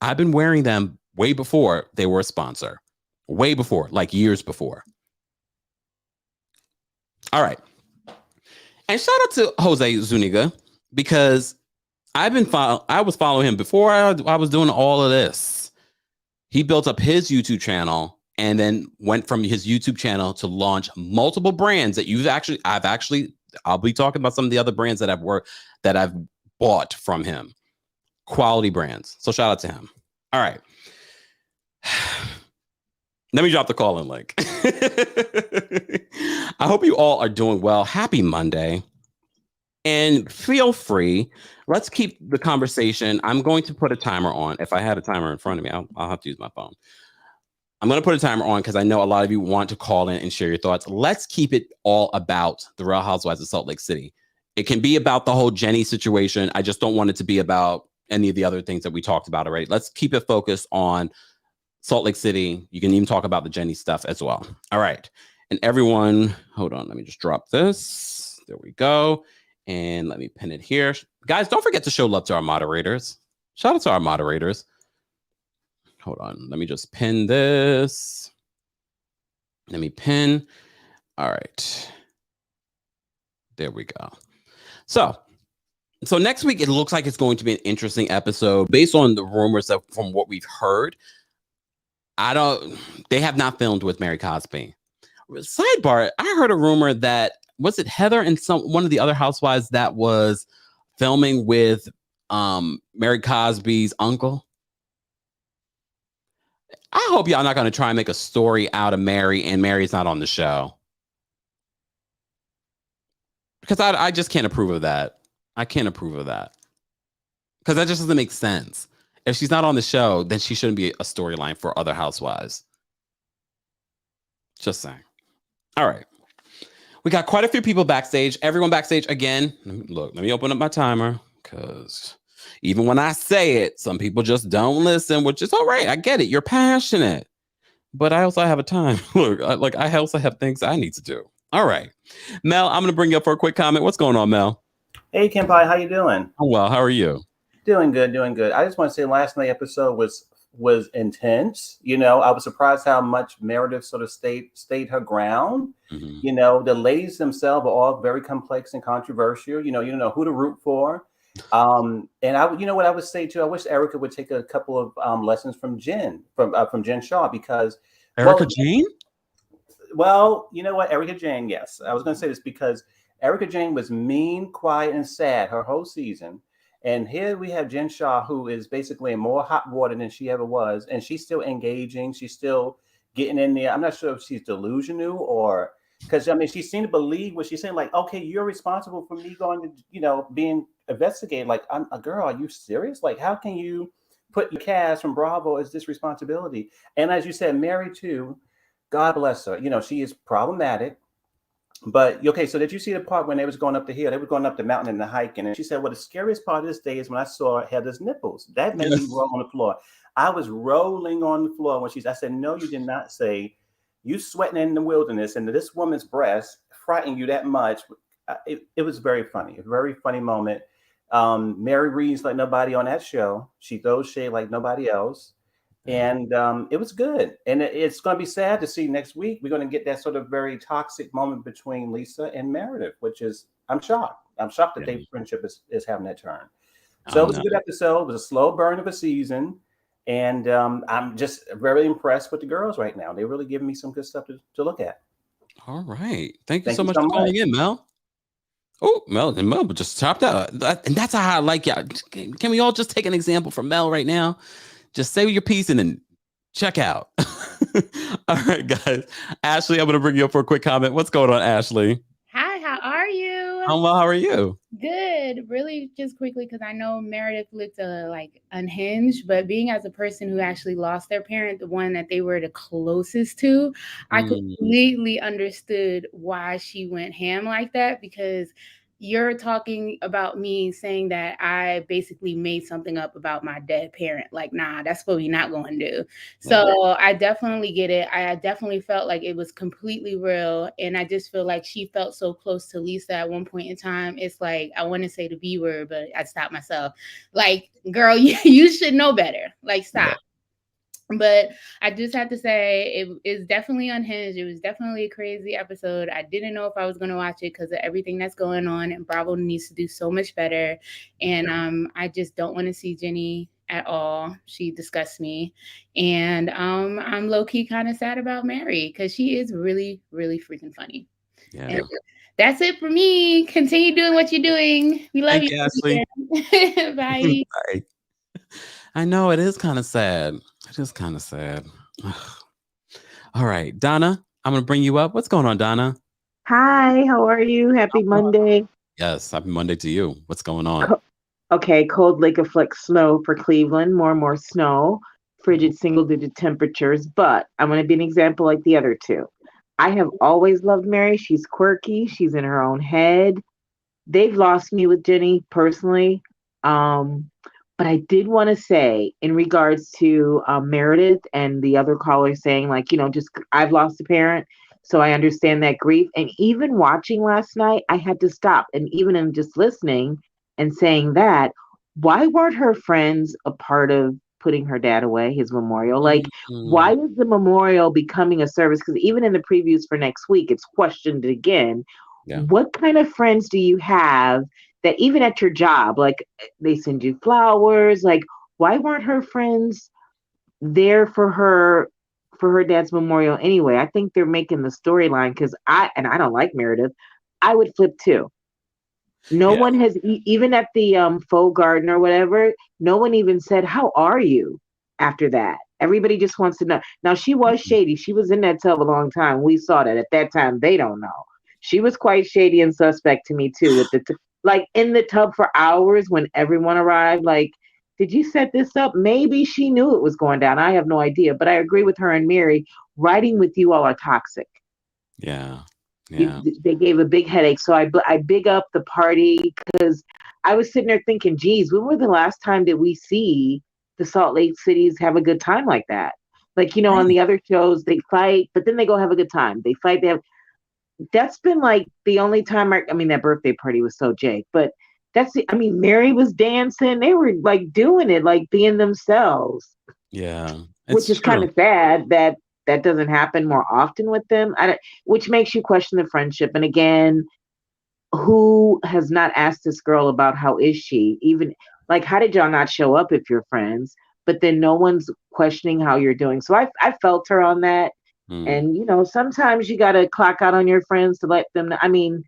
I've been wearing them way before they were a sponsor. Way before, like years before. All right. And shout out to Jose Zuniga, because I was following him before I was doing all of this. He built up his YouTube channel and then went from his YouTube channel to launch multiple brands that I'll be talking about some of the other brands that I've bought from him. Quality brands. So shout out to him. All right. Let me drop the call-in link. I hope you all are doing well. Happy Monday. And feel free. Let's keep the conversation. I'm going to put a timer on. If I had a timer in front of me, I'll have to use my phone. I'm going to put a timer on because I know a lot of you want to call in and share your thoughts. Let's keep it all about the Real Housewives of Salt Lake City. It can be about the whole Jenny situation. I just don't want it to be about any of the other things that we talked about already. Let's keep it focused on Salt Lake City. You can even talk about the Jenny stuff as well. All right. And everyone, hold on. Let me just drop this. There we go. And let me pin it here. Guys, don't forget to show love to our moderators. Shout out to our moderators. Hold on. Let me just pin this. Let me pin. All right. There we go. So next week, it looks like it's going to be an interesting episode based on the rumors from what we've heard. They have not filmed with Mary Cosby. Sidebar, I heard a rumor that, was it Heather and one of the other housewives that was filming with Mary Cosby's uncle? I hope y'all not going to try and make a story out of Mary and Mary's not on the show. Because I just can't approve of that. I can't approve of that. Because that just doesn't make sense. If she's not on the show, then she shouldn't be a storyline for other housewives. Just saying. All right. We got quite a few people backstage. Everyone backstage again. Look, let me open up my timer, because even when I say it, some people just don't listen, which is all right. I get it. You're passionate. But I also have a time. Look, I also have things I need to do. All right. Mel, I'm going to bring you up for a quick comment. What's going on, Mel? Hey, Kempire, how you doing? Oh, well, how are you? Doing good, doing good. I just want to say last night's episode was intense. You know, I was surprised how much Meredith sort of stayed her ground. Mm-hmm. You know, the ladies themselves are all very complex and controversial. You don't know who to root for. And you know what I would say too? I wish Erica would take a couple of lessons from Jen Shaw, because Jane? Well, you know what? Erica Jane, yes. I was going to say this because Erica Jane was mean, quiet, and sad her whole season. And here we have Jen Shaw, who is basically in more hot water than she ever was. And she's still engaging. She's still getting in there. I'm not sure if she's delusional or because, I mean, she seemed to believe what she's saying. Like, okay, you're responsible for me going to, being investigated. Like, I'm a girl. Are you serious? Like, how can you put your cast from Bravo as this responsibility? And as you said, Mary, too, God bless her. She is problematic. But okay, so did you see the part when they was going up the hill? They were going up the mountain in the hiking, and she said, "Well, the scariest part of this day is when I saw Heather's nipples. That made me roll on the floor. I was rolling on the floor when I said, no, you did not say. You sweating in the wilderness, and this woman's breast frightened you that much. it was very funny, a very funny moment. Mary reads like nobody on that show. She throws shade like nobody else. And it was good. And it's going to be sad to see next week. We're going to get that sort of very toxic moment between Lisa and Meredith, which is, I'm shocked. I'm shocked that their friendship is having that turn. So it was a good episode. It was a slow burn of a season. And I'm just very impressed with the girls right now. They're really giving me some good stuff to look at. All right. Thank you so much for calling in, Mel. Oh, Mel just chopped out. And that's how I like y'all. Can we all just take an example from Mel right now? Just say your piece and then check out. All right, guys. Ashley, I'm going to bring you up for a quick comment. What's going on, Ashley? Hi, how are you? I'm well. How are you? Good. Really, just quickly, because I know Meredith looked like unhinged, but being as a person who actually lost their parent, the one that they were the closest to, I completely understood why she went ham like that, because you're talking about me saying that I basically made something up about my dead parent. Like, nah, that's what we're not going to do. So I definitely get it. I definitely felt like it was completely real. And I just feel like she felt so close to Lisa at one point in time. It's like, I want to say the B word, but I stopped myself. Like, girl, you should know better. Like, stop. Yeah. But I just have to say it is definitely unhinged. It was definitely a crazy episode. I didn't know if I was going to watch it because of everything that's going on, and Bravo needs to do so much better. And I just don't want to see Jenny at all. She disgusts me. And I'm low-key kind of sad about Mary because she is really, really freaking funny. Yeah. And that's it for me. Continue doing what you're doing. We love you. Ashley. Bye. Bye. I know it is kind of sad. It is kind of sad. All right, Donna, I'm going to bring you up. What's going on, Donna? Hi, how are you? Happy Monday. Yes, happy Monday to you. What's going on? Okay, cold lake afflict snow for Cleveland, more and more snow, frigid single-digit temperatures, but I'm going to be an example like the other two. I have always loved Mary. She's quirky. She's in her own head. They've lost me with Jenny personally. But I did want to say in regards to Meredith and the other caller saying just I've lost a parent. So I understand that grief. And even watching last night, I had to stop. And even in just listening and saying that, why weren't her friends a part of putting her dad away, his memorial? Why is the memorial becoming a service? Because even in the previews for next week, it's questioned again. Yeah. What kind of friends do you have that even at your job, they send you flowers? Why weren't her friends there for her dad's memorial anyway? I think they're making the storyline because I don't like Meredith. I would flip too. No one has, even at the faux garden or whatever, no one even said, how are you after that? Everybody just wants to know. Now, she was shady. She was in that tub a long time. We saw that. At that time, they don't know. She was quite shady and suspect to me too, with the in the tub for hours when everyone arrived. Did you set this up? Maybe she knew it was going down. I have no idea. But I agree with her and Mary. Riding with you all are toxic. Yeah. They gave a big headache. So I big up the party because I was sitting there thinking, geez, when was the last time did we see the Salt Lake Cities have a good time like that? On the other shows, they fight, but then they go have a good time. They fight. That's been the only time that birthday party was so Jake, but Mary was dancing. They were doing it, being themselves. Yeah. Which is kind of sad that doesn't happen more often with them. Which makes you question the friendship. And again, who has not asked this girl about how is she? Even how did y'all not show up if you're friends? But then no one's questioning how you're doing. So I felt her on that. And, sometimes you got to clock out on your friends to let them know.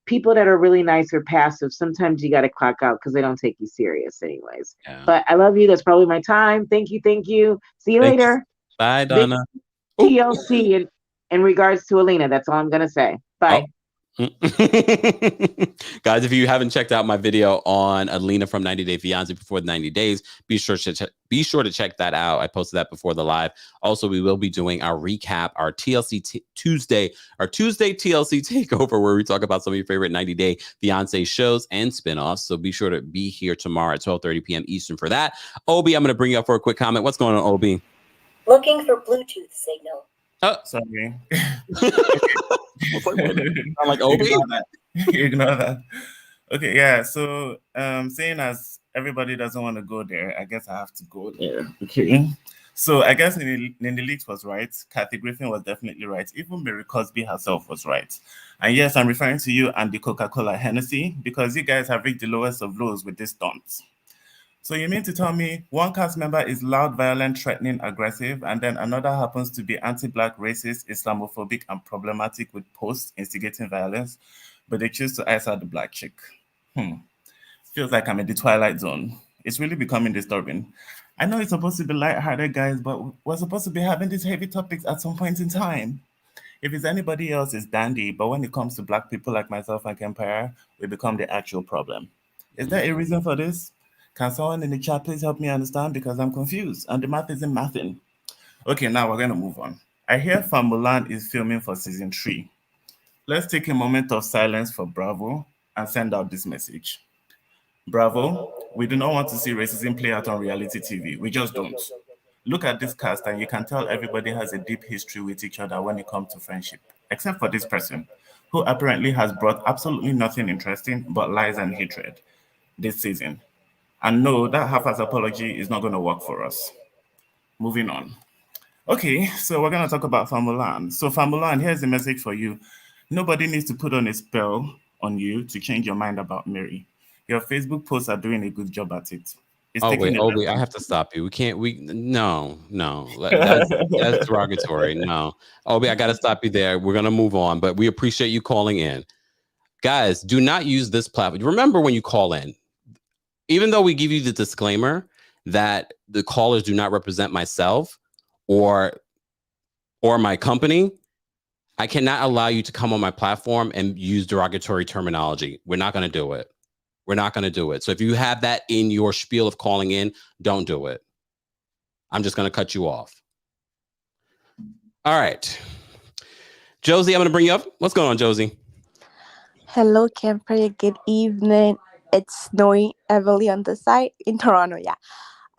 People that are really nice or passive, sometimes you got to clock out because they don't take you serious anyways. Yeah. But I love you. That's probably my time. Thank you. See you later. Bye, Donna. TLC in regards to Alina. That's all I'm going to say. Bye. Oh. Guys, if you haven't checked out my video on Alina from 90 Day Fiance before the 90 days, be sure to check that out. I posted that before the live. Also, we will be doing our recap, our TLC Tuesday TLC takeover, where we talk about some of your favorite 90 Day Fiance shows and spinoffs. So be sure to be here tomorrow at 12:30 p.m. Eastern for that. Obi, I'm going to bring you up for a quick comment. What's going on, Obi? Looking for Bluetooth signal. Oh, sorry. I'm like, Obi? Ignore that. Okay, yeah. So, saying as everybody doesn't want to go there, I guess I have to go there. Okay. So I guess Nene Leakes was right. Kathy Griffin was definitely right. Even Mary Cosby herself was right. And yes, I'm referring to you and the Coca-Cola Hennessy because you guys have reached the lowest of lows with this stunt. So you mean to tell me one cast member is loud, violent, threatening, aggressive, and then another happens to be anti-Black, racist, Islamophobic, and problematic with posts instigating violence, but they choose to ice out the Black chick? Feels like I'm in the Twilight Zone. It's really becoming disturbing. I know it's supposed to be lighthearted, guys, but we're supposed to be having these heavy topics at some point in time. If it's anybody else, it's dandy, but when it comes to Black people like myself and Kempire, we become the actual problem. Is there a reason for this? Can someone in the chat please help me understand? Because I'm confused and the math isn't mathing. Okay, now we're going to move on. I hear Mulan is filming for season 3. Let's take a moment of silence for Bravo and send out this message. Bravo, we do not want to see racism play out on reality TV. We just don't. Look at this cast and you can tell everybody has a deep history with each other when it comes to friendship, except for this person, who apparently has brought absolutely nothing interesting but lies and hatred this season. And no, that half-ass apology is not going to work for us. Moving on. Okay, so we're going to talk about Famulan. So Famulan, here's the message for you. Nobody needs to put on a spell on you to change your mind about Mary. Your Facebook posts are doing a good job at it. It's Wait, taking a Obi, I have to stop you. No. That's derogatory. No. Obi, I got to stop you there. We're going to move on, but we appreciate you calling in. Guys, do not use this platform. Remember when you call in, even though we give you the disclaimer that the callers do not represent myself or my company, I cannot allow you to come on my platform and use derogatory terminology. We're not going to do it. We're not going to do it. So if you have that in your spiel of calling in, don't do it. I'm just going to cut you off. All right. Josie, I'm going to bring you up. What's going on, Josie? Hello, Campfire. Good evening. It's snowing heavily on the side in Toronto. Yeah.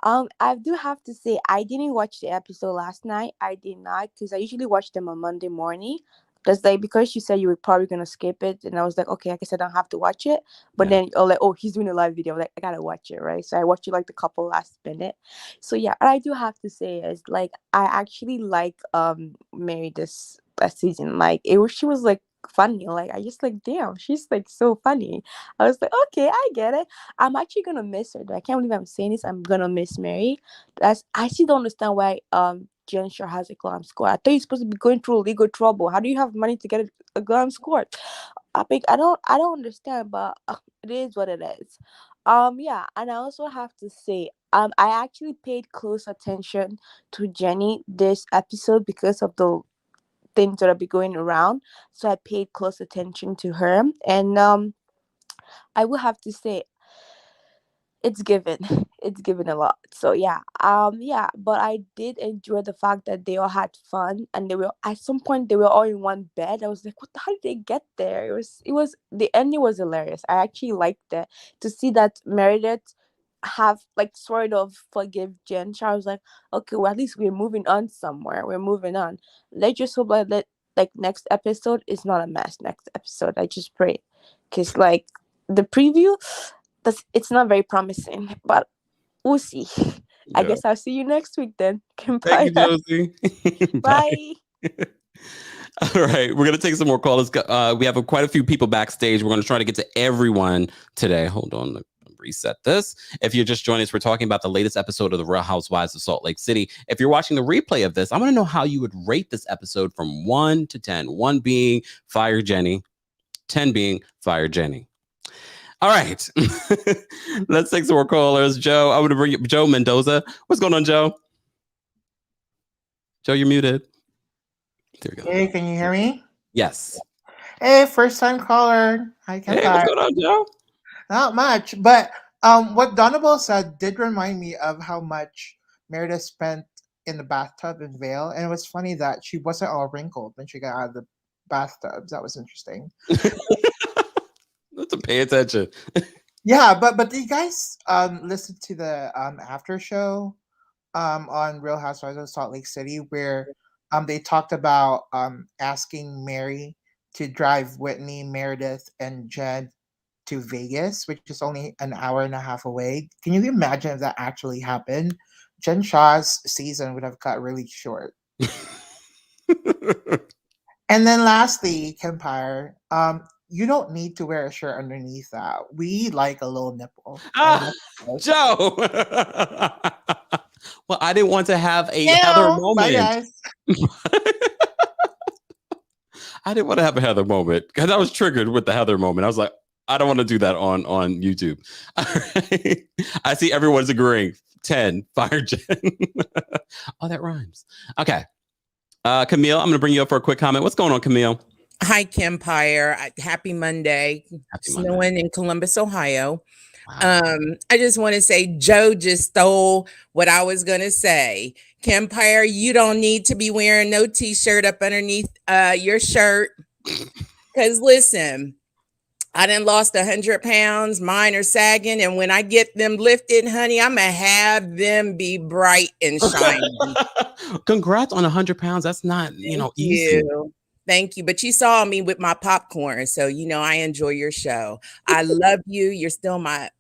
I do have to say I didn't watch the episode last night. I did not because I usually watch them on Monday morning. Because you said you were probably gonna skip it, and I was like, okay, I guess I don't have to watch it. But then you're like, oh, he's doing a live video. I'm like, I gotta watch it, right? So I watched it like the couple last minute. So yeah, and I do have to say is like I actually like Mary this season. Like she was like funny. Like I just like damn, she's like so funny. I was like, okay, I get it. I'm actually gonna miss her. I can't believe I'm saying this. I'm gonna miss Mary. I still don't understand why Jen Shaw has a glam squad. I thought you're supposed to be going through legal trouble. How do you have money to get a glam squad? I don't understand, but it is what it is. Yeah, and I also have to say, I actually paid close attention to Jenny this episode because of the things that are be going around. So I paid close attention to her, and I will have to say it's given a lot. So yeah, but I did enjoy the fact that they all had fun, and they were at some point they were all in one bed. I was like, what, how did they get there? It was the ending was hilarious. I actually liked that, to see that Meredith have like sort of forgive Jen. So I was like, okay, well, at least we're moving on somewhere. We're moving on. Let's just hope that like next episode is not a mess. Next episode, I just pray, because like the preview, it's not very promising, but we'll see. I guess I'll see you next week then. Thank you, Josie. Bye. All right, we're gonna take some more calls. We have quite a few people backstage. We're gonna try to get to everyone today. Hold on, let me reset this. If you're just joining us, we're talking about the latest episode of the Real Housewives of Salt Lake City. If you're watching the replay of this, I want to know how you would rate this episode from 1 to 10. 1 being fire Jenny, 10 being fire Jenny. All right, let's take some more callers. Joe, I'm going to bring you Joe Mendoza. What's going on, Joe? Joe, you're muted. There we go. Hey, can you hear me? Yes. Hey, first time caller. Hi, Kempire. Hey, what's going on, Joe? Not much, but what Donna said did remind me of how much Meredith spent in the bathtub in Vale, and it was funny that she wasn't all wrinkled when she got out of the bathtub. That was interesting. Let's pay attention. Yeah, but do you guys listen to the after show on Real Housewives of Salt Lake City where they talked about asking Mary to drive Whitney, Meredith, and Jen to Vegas, which is only an hour and a half away. Can you imagine if that actually happened? Jen Shaw's season would have cut really short. And then lastly, Kempire, you don't need to wear a shirt underneath that. We like a little nipple. Joe. Well, I didn't want to have a Heather moment. Bye, guys. I didn't want to have a Heather moment because I was triggered with the Heather moment. I was like, I don't want to do that on YouTube. All right. I see everyone's agreeing. 10, fire Jen. Oh, that rhymes. Okay. Camille, I'm going to bring you up for a quick comment. What's going on, Camille? Hi, Kempire. Happy Monday. Snowing in Columbus, Ohio. Wow. I just want to say Joe just stole what I was going to say. Kempire, you don't need to be wearing no t-shirt up underneath your shirt. Because listen, I done lost 100 pounds. Mine are sagging. And when I get them lifted, honey, I'm going to have them be bright and shining. Congrats on 100 pounds. That's not, easy. Thank you. But you saw me with my popcorn. So, I enjoy your show. I love you. You're still my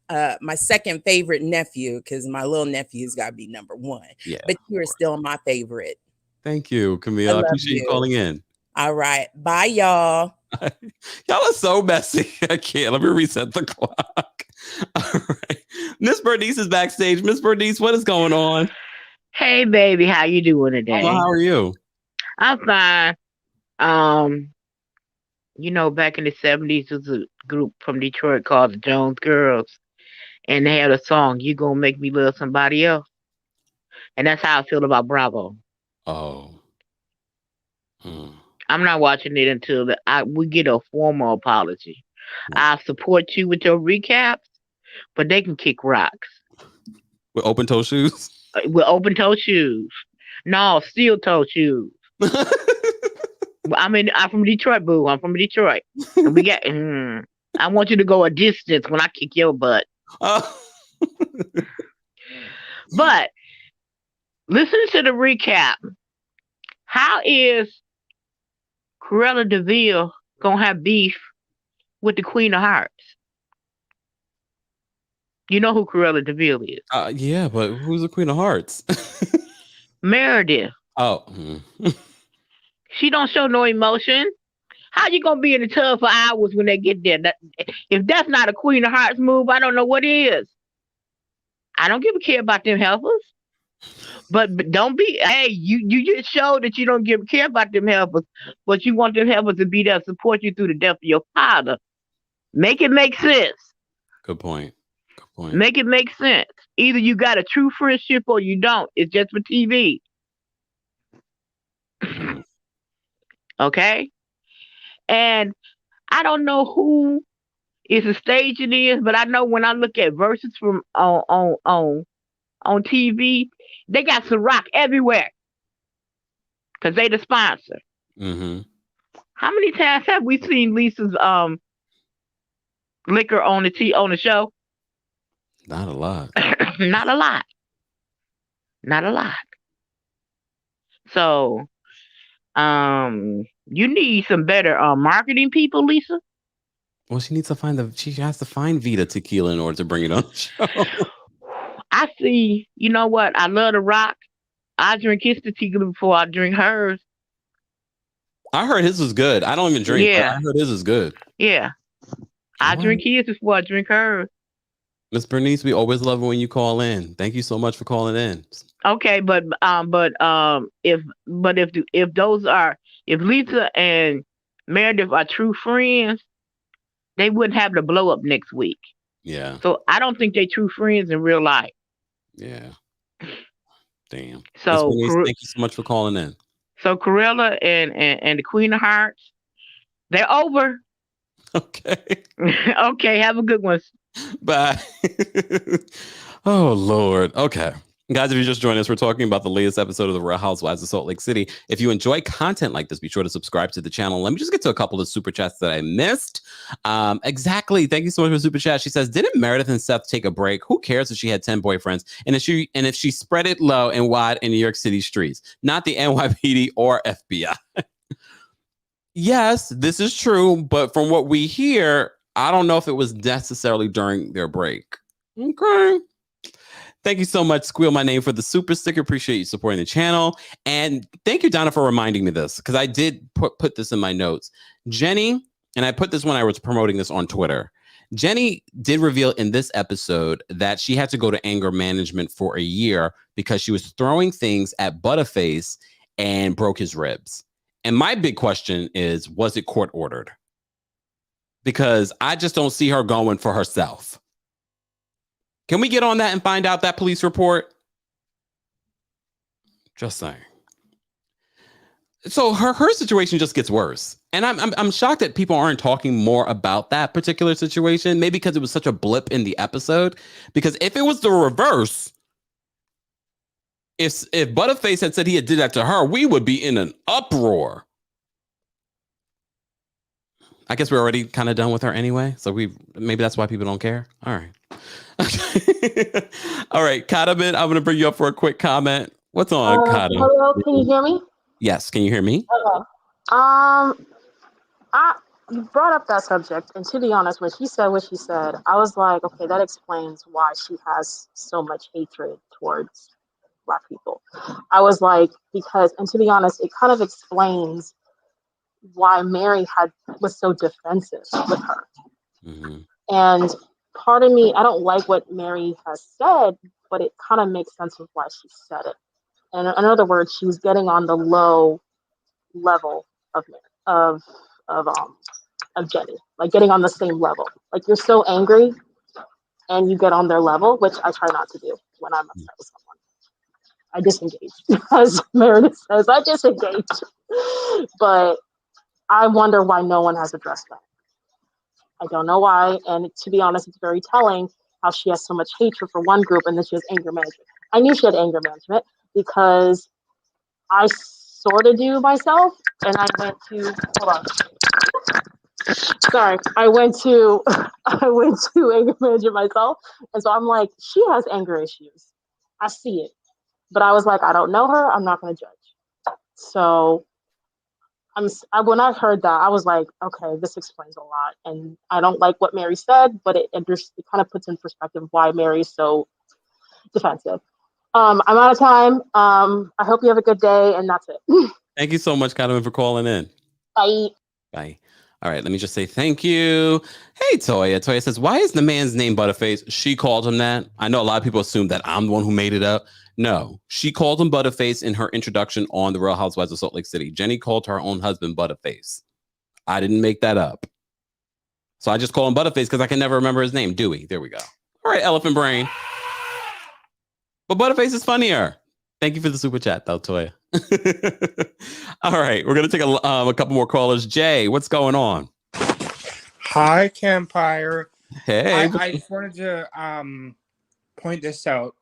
second favorite nephew because my little nephew's got to be number one. Yeah, but you're still my favorite. Thank you, Camille. I appreciate you calling in. All right. Bye, y'all. Y'all are so messy. I can't. Let me reset the clock. All right. Miss Bernice is backstage. Miss Bernice, what is going on? Hey, baby. How you doing today? Well, how are you? I'm fine. Back in the 70s, there was a group from Detroit called the Jones Girls, and they had a song, "You Gonna Make Me Love Somebody Else." And that's how I feel about Bravo. Oh. I'm not watching it until we get a formal apology. I support you with your recaps, but they can kick rocks. With open-toe shoes? With open-toe shoes. No, steel-toe shoes. I'm from Detroit, boo. I'm from Detroit. And we got. I want you to go a distance when I kick your butt. But listen to the recap. How is Cruella DeVille gonna have beef with the Queen of Hearts? You know who Cruella DeVille is? Yeah, but who's the Queen of Hearts? Meredith. Oh. She don't show no emotion. How you gonna be in the tub for hours when they get there? If that's not a Queen of Hearts move, I don't know what is. I don't give a care about them helpers. But don't be, hey, you just showed that you don't care about them helpers, but you want them helpers to be there to support you through the death of your father. Make it make sense. Good point. Make it make sense. Either you got a true friendship or you don't. It's just for TV. Okay? And I don't know who is the stage it is, but I know when I look at verses from on TV, they got Ciroc everywhere because they the sponsor. Mm-hmm. How many times have we seen Lisa's liquor on the show? Not a lot. Not a lot. So, you need some better marketing people, Lisa. Well, she has to find Vita tequila in order to bring it on the show. I see. You know what? I love to rock. I drink his tequila before I drink hers. I heard his was good. I don't even drink. Yeah. I heard his is good. Yeah. I drink his before I drink hers. Miss Bernice, we always love it when you call in. Thank you so much for calling in. Okay, but if Lisa and Meredith are true friends, they wouldn't have the blow up next week. Yeah. So I don't think they true friends in real life. Yeah. Damn. So thank you so much for calling in. So Cruella and the Queen of Hearts, they're over. Okay. Okay, have a good one. Bye. Oh, Lord. Okay. Guys, if you're just joining us, we're talking about the latest episode of The Real Housewives of Salt Lake City. If you enjoy content like this, be sure to subscribe to the channel. Let me just get to a couple of super chats that I missed. Exactly. Thank you so much for super chat. She says, didn't Meredith and Seth take a break? Who cares if she had 10 boyfriends? And if she spread it low and wide in New York City streets, not the NYPD or FBI. Yes, this is true, but from what we hear, I don't know if it was necessarily during their break. Okay. Thank you so much, Squeal My Name, for the super sticker. Appreciate you supporting the channel. And thank you, Donna, for reminding me this, because I did put this in my notes. Jenny, and I put this when I was promoting this on Twitter. Jenny did reveal in this episode that she had to go to anger management for a year because she was throwing things at Butterface and broke his ribs. And my big question is, was it court ordered? Because I just don't see her going for herself. Can we get on that and find out that police report? Just saying. So her situation just gets worse. And I'm shocked that people aren't talking more about that particular situation. Maybe because it was such a blip in the episode. Because if it was the reverse, if Butterface had said he had did that to her, we would be in an uproar. I guess we're already kind of done with her anyway. So maybe that's why people don't care. All right. All right, Kadabit, I'm going to bring you up for a quick comment. What's on, Kadabit? Hello, can you hear me? Yes, can you hear me? Okay. You brought up that subject, and to be honest, when she said what she said, I was like, okay, that explains why she has so much hatred towards Black people. I was like, because, and to be honest, it kind of explains why Mary was so defensive with her. Mm-hmm. And part of me, I don't like what Mary has said, but it kind of makes sense of why she said it. And in other words, she was getting on the low level of Jenny, like getting on the same level. Like you're so angry, and you get on their level, which I try not to do when I'm upset with someone. I disengage, as Meredith says, I disengage. But I wonder why no one has addressed that. I don't know why, and to be honest, it's very telling how she has so much hatred for one group and then she has anger management. I knew she had anger management because I sort of do myself, and I went to, hold on. Sorry, I went to anger management myself, and so I'm like, she has anger issues. I see it, but I was like, I don't know her. I'm not going to judge. So when I heard that, I was like, okay, this explains a lot. And I don't like what Mary said, but it kind of puts in perspective why Mary is so defensive. I'm out of time. I hope you have a good day, and that's it. Thank you so much, Kadam, for calling in. Bye. Bye. All right, let me just say thank you. Hey, Toya. Toya says, why is the man's name Butterface? She called him that. I know a lot of people assume that I'm the one who made it up. No, she called him Butterface in her introduction on The Real Housewives of Salt Lake City. Jenny called her own husband Butterface. I didn't make that up. So I just call him Butterface because I can never remember his name. Dewey. There we go. All right, Elephant Brain. But Butterface is funnier. Thank you for the super chat, though, Toya. All right, we're going to take a couple more callers. Jay, what's going on? Hi, Campfire. Hey. I just wanted to point this out.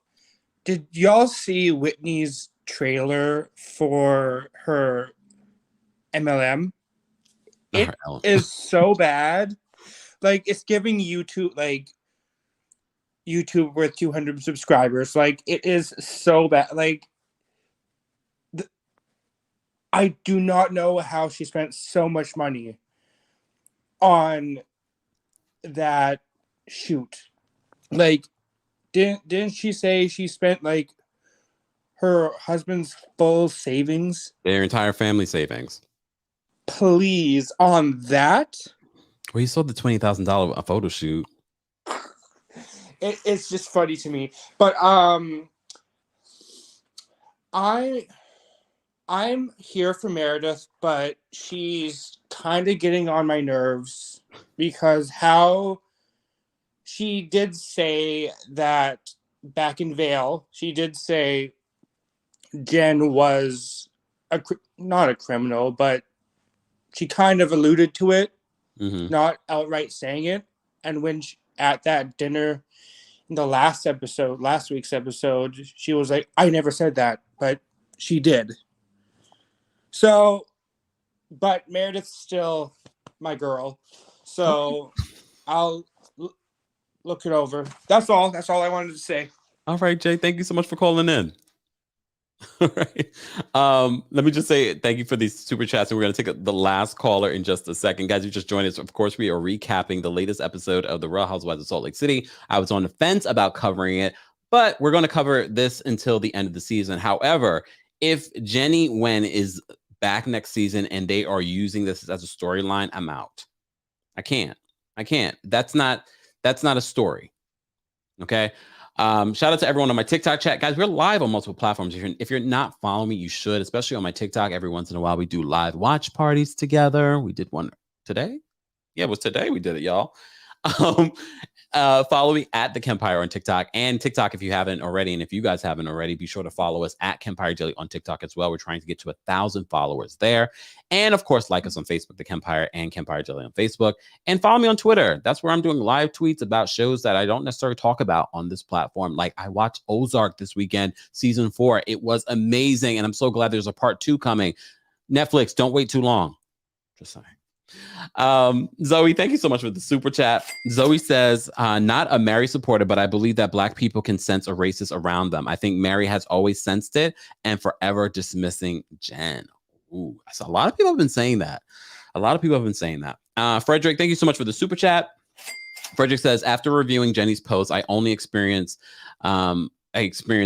Did y'all see Whitney's trailer for her MLM? It is so bad. Like, it's giving YouTube, like, YouTube with 200 subscribers. Like, it is so bad. Like, I do not know how she spent so much money on that shoot. Like, didn't she say she spent like her husband's full savings? Their entire family savings. Please, on that? Well, he sold the $20,000 photo shoot. It's just funny to me. But I'm here for Meredith, but she's kind of getting on my nerves because how she did say that back in Vale, she did say Jen was not a criminal, but she kind of alluded to it, not outright saying it. And when at that dinner in the last week's episode, she was like, I never said that, but she did. So, but Meredith's still my girl. So I'll look it over. That's all I wanted to say. All right, Jay. Thank you so much for calling in. Right. Let me just say thank you for these super chats, and we're going to take the last caller in just a second. Guys, you just joined us. Of course, we are recapping the latest episode of The Real Housewives of Salt Lake City. I was on the fence about covering it, but we're going to cover this until the end of the season. However, if Jenny Wen is back next season and they are using this as a storyline, I'm out. I can't. That's not a story. Okay. Shout out to everyone on my TikTok chat. Guys, we're live on multiple platforms. If you're not following me, you should, especially on my TikTok. Every once in a while, we do live watch parties together. We did one today. Yeah, it was today we did it, y'all. Follow me at TheKempire on TikTok and TikTok if you haven't already. And if you guys haven't already, be sure to follow us at Kempire Daily on TikTok as well. We're trying to get to 1,000 followers there. And of course, like us on Facebook, TheKempire and Kempire Daily on Facebook. And follow me on Twitter. That's where I'm doing live tweets about shows that I don't necessarily talk about on this platform. Like I watched Ozark this weekend, season 4. It was amazing. And I'm so glad there's a part 2 coming. Netflix, don't wait too long. Just saying. Zoe, thank you so much for the super chat. Zoe says, not a Mary supporter, but I believe that Black people can sense a racist around them. I think Mary has always sensed it and forever dismissing Jen. Ooh, so a lot of people have been saying that. Frederick, thank you so much for the super chat. Frederick says, after reviewing Jenny's post, I only experience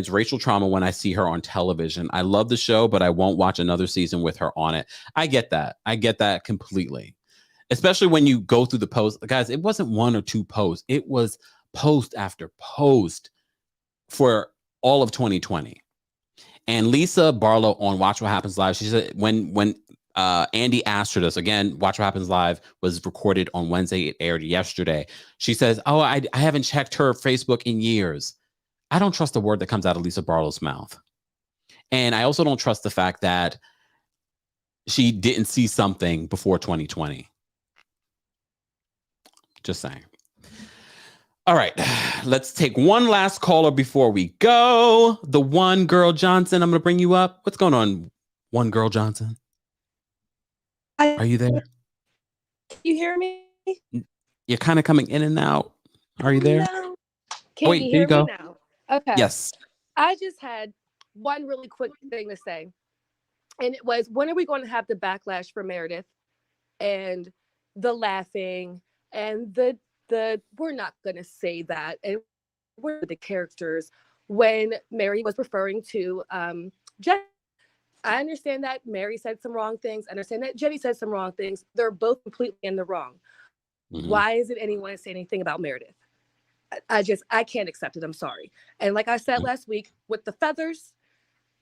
racial trauma when I see her on television. I love the show, but I won't watch another season with her on it. I get that completely. Especially when you go through the post. Guys, it wasn't 1 or 2 posts. It was post after post for all of 2020. And Lisa Barlow on Watch What Happens Live, she said when Andy asked her this, again, Watch What Happens Live was recorded on Wednesday. It aired yesterday. She says, oh, I haven't checked her Facebook in years. I don't trust the word that comes out of Lisa Barlow's mouth. And I also don't trust the fact that she didn't see something before 2020. Just saying. All right, let's take one last caller before we go. The One Girl Johnson, I'm going to bring you up. What's going on, One Girl Johnson? Are you there? Can you hear me? You're kind of coming in and out. Are you there? No. Can you hear me now? Okay. Yes. I just had one really quick thing to say. And it was, when are we going to have the backlash for Meredith and the laughing and the we're not going to say that, and we're the characters when Mary was referring to Jenny. I understand that Mary said some wrong things. I understand that Jenny said some wrong things. They're both completely in the wrong. Mm-hmm. Why isn't anyone saying anything about Meredith? I can't accept it. I'm sorry. And like I said last week, with the feathers,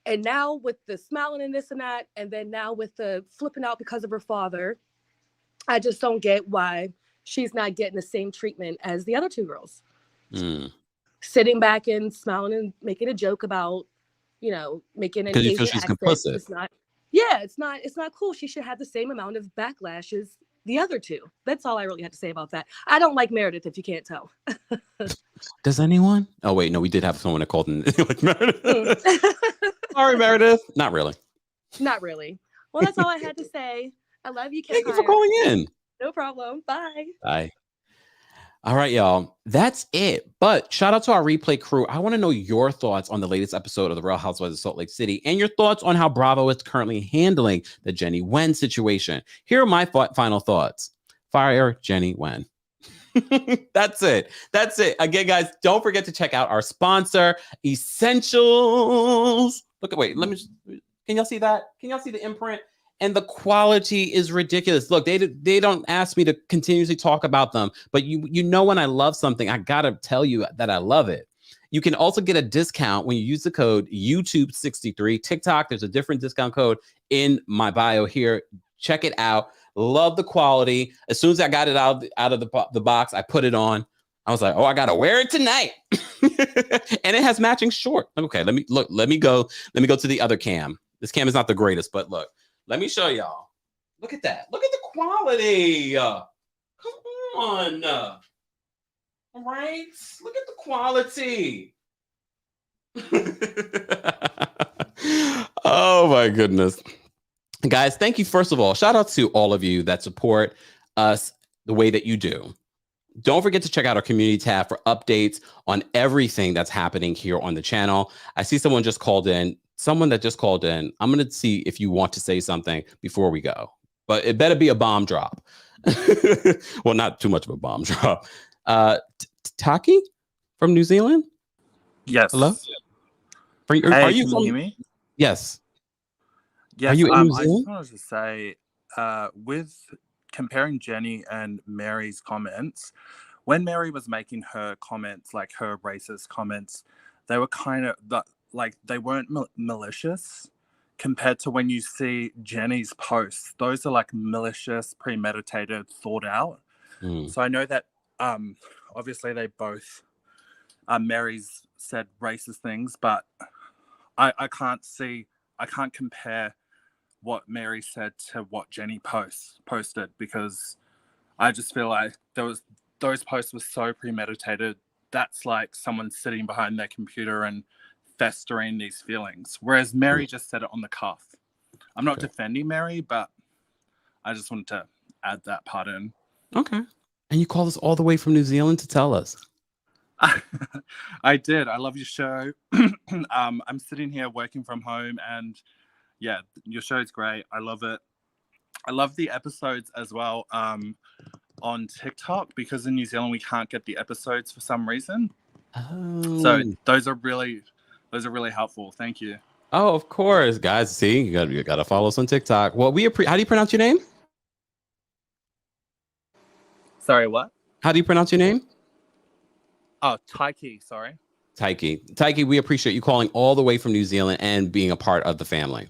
and now with the smiling and this and that, and then now with the flipping out because of her father, I just don't get why she's not getting the same treatment as the other 2 girls. Sitting back and smiling and making a joke about, making an Asian accent. It's not cool. She should have the same amount of backlash as the other 2. That's all I really had to say about that. I don't like Meredith, if you can't tell. Does anyone? Oh, wait, no, we did have someone that called in like Meredith. Sorry, Meredith. Not really. Not really. Well, that's all I had to say. I love you, Kempire. Thank you for calling in. No problem. Bye. Bye. All right, y'all. That's it. But shout out to our replay crew. I want to know your thoughts on the latest episode of The Real Housewives of Salt Lake City and your thoughts on how Bravo is currently handling the Jenny Wen situation. Here are my final thoughts. Fire Jenny Wen. That's it. Again, guys, don't forget to check out our sponsor, Essentials. Can y'all see that? Can y'all see the imprint? And the quality is ridiculous. Look, they don't ask me to continuously talk about them, but you know when I love something, I gotta tell you that I love it. You can also get a discount when you use the code YouTube63. TikTok, there's a different discount code in my bio here. Check it out. Love the quality. As soon as I got it out of the box, I put it on. I was like, oh, I gotta wear it tonight. And it has matching shorts. Okay, let me go to the other cam. This cam is not the greatest, but look. Let me show y'all. Look at that. Look at the quality. Come on. All right. Look at the quality. Oh, my goodness. Guys, thank you. First of all, shout out to all of you that support us the way that you do. Don't forget to check out our community tab for updates on everything that's happening here on the channel. I see someone just called in someone that just called in, I'm going to see if you want to say something before we go, but it better be a bomb drop. Well, not too much of a bomb drop. Taki from New Zealand? Yes. Hello? Hey, are you can from... you hear me? Yes. Yes. Are you in New I Zealand? just wanted to say, with comparing Jenny and Mary's comments, when Mary was making her comments, like her racist comments, they were kind of like they weren't malicious compared to when you see Jenny's posts. Those are like malicious, premeditated, thought out. So I know that obviously they both Mary's said racist things, but I can't compare what Mary said to what Jenny posted, because I just feel like those posts were so premeditated. That's like someone sitting behind their computer and festering these feelings, whereas Mary just said it on the cuff. I'm not defending Mary, but I just wanted to add that part in. Okay. And you called us all the way from New Zealand to tell us. I did. I love your show. I'm sitting here working from home, and yeah, your show is great. I love it. I love the episodes as well on TikTok, because in New Zealand we can't get the episodes for some reason. So those are really helpful. Thank you. Oh, of course, guys. See, you got to follow us on TikTok. Well, how do you pronounce your name? Sorry, what? How do you pronounce your name? Oh, Taiki, sorry. Taiki, we appreciate you calling all the way from New Zealand and being a part of the family.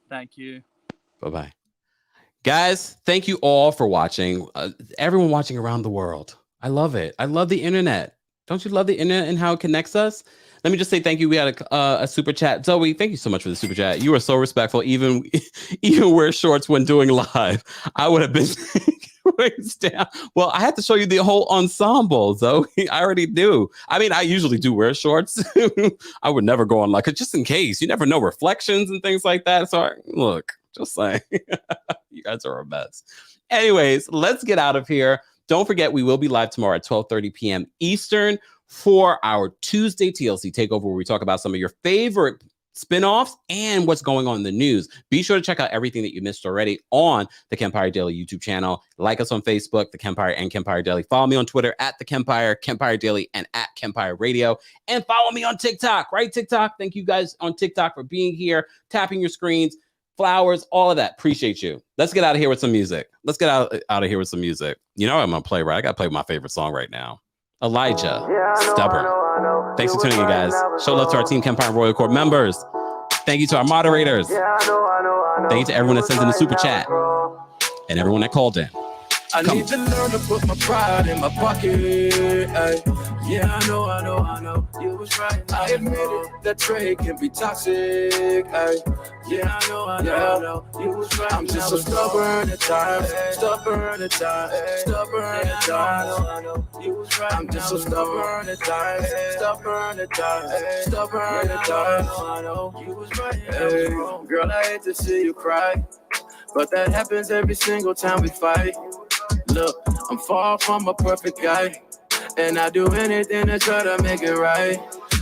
Thank you. Bye-bye. Guys, thank you all for watching. Everyone watching around the world. I love it. I love the internet. Don't you love the internet and how it connects us? Let me just say thank you. We had a super chat. Zoe, thank you so much for the super chat. You are so respectful, even wear shorts when doing live. I would have been waist down. Well, I had to show you the whole ensemble, Zoe. I already do. I mean, I usually do wear shorts. I would never go on just in case. You never know, reflections and things like that. So look, just saying, you guys are a mess. Anyways, let's get out of here. Don't forget, we will be live tomorrow at 12:30 p.m. Eastern for our Tuesday TLC takeover, where we talk about some of your favorite spinoffs and what's going on in the news. Be sure to check out everything that you missed already on the Kempire Daily YouTube channel. Like us on Facebook, The Kempire and Kempire Daily. Follow me on Twitter at The Kempire, Kempire Daily, and at Kempire Radio. And follow me on TikTok, right? TikTok. Thank you guys on TikTok for being here, tapping your screens, flowers, all of that. Appreciate you. Let's get out of here with some music. Let's get out of here with some music. You know what I'm going to play, right? I got to play my favorite song right now. Elijah, Stubborn. Thanks for tuning in, guys. Show love to our Team Kempire Royal Court members. Thank you to our moderators. Thank you to everyone that sent in the super chat and everyone that called in. I need to learn to put my pride in my pocket. Ay. Yeah, I know, you was right. I admit it, that trade can be toxic. Ay. Yeah, I know, you was right. I'm just so stubborn at times, stubborn at times. I know, you was right. I'm just so stubborn at times, stubborn at times. I know, you was right. Hey, girl, I hate to see you cry, but that happens every single time we fight. Look, I'm far from a perfect guy, and I do anything to try to make it right.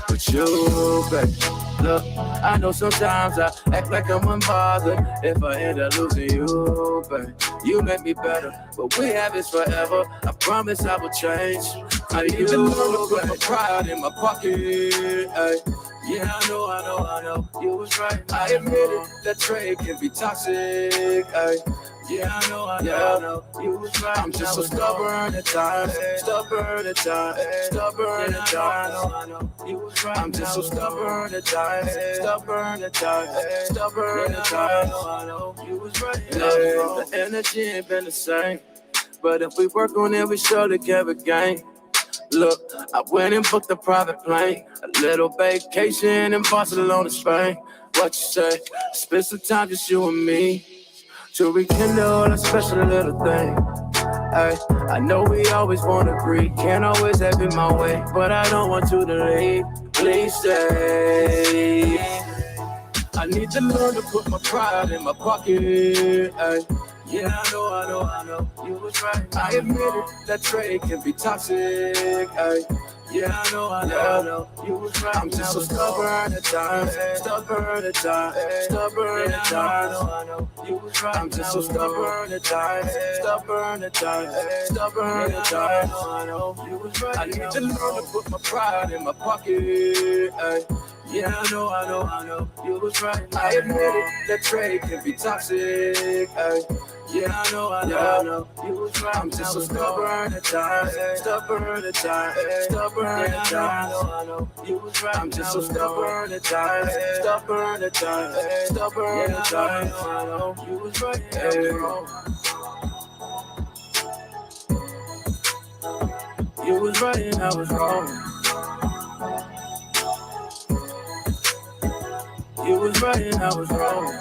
But you, baby, look, I know sometimes I act like I'm unbothered. If I end up losing you, baby, you make me better. But we have this forever. I promise I will change. I need to learn to put my pride in my pocket. Ay. Yeah, I know, you was right. I admit it, that trade can be toxic. Ay. Yeah, I know, you was right. I'm just so stubborn at times, stubborn at times. I know, you was right. I'm just so stubborn at times, stubborn at times. I know, you was right. The energy ain't been the same, but if we work on it, we surely can regain. Look, I went and booked a private plane, a little vacation in Barcelona, Spain. What you say? Spend some time just you and me to rekindle a special little thing. Ay, I know we always want to agree, can't always have it my way, but I don't want you to leave. Please stay. I need to learn to put my pride in my pocket. Ay. Yeah, I know, you was right. I admitted that trade can be toxic. Ay. Yeah, I know, you was right. I'm just so stubborn at times, stubborn at times, stubborn at times. I know, you was right. I'm just so stubborn at times, stubborn at times, stubborn at times. I know, you was right. I need to learn to put my pride in my pocket. Ay. Yeah, I know, you was right. I admitted that trade can be toxic. Ay. Yeah, I know, you was right. I'm just so stubborn at times, stubborn at times, stubborn at times. I know, you was right. I'm just so stubborn at times, stubborn at times, stubborn at times. I know, you was right. You was right and I was wrong. You was right and I was wrong.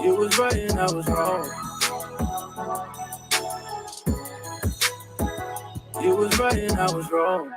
You was right and I was wrong. You was right and I was wrong.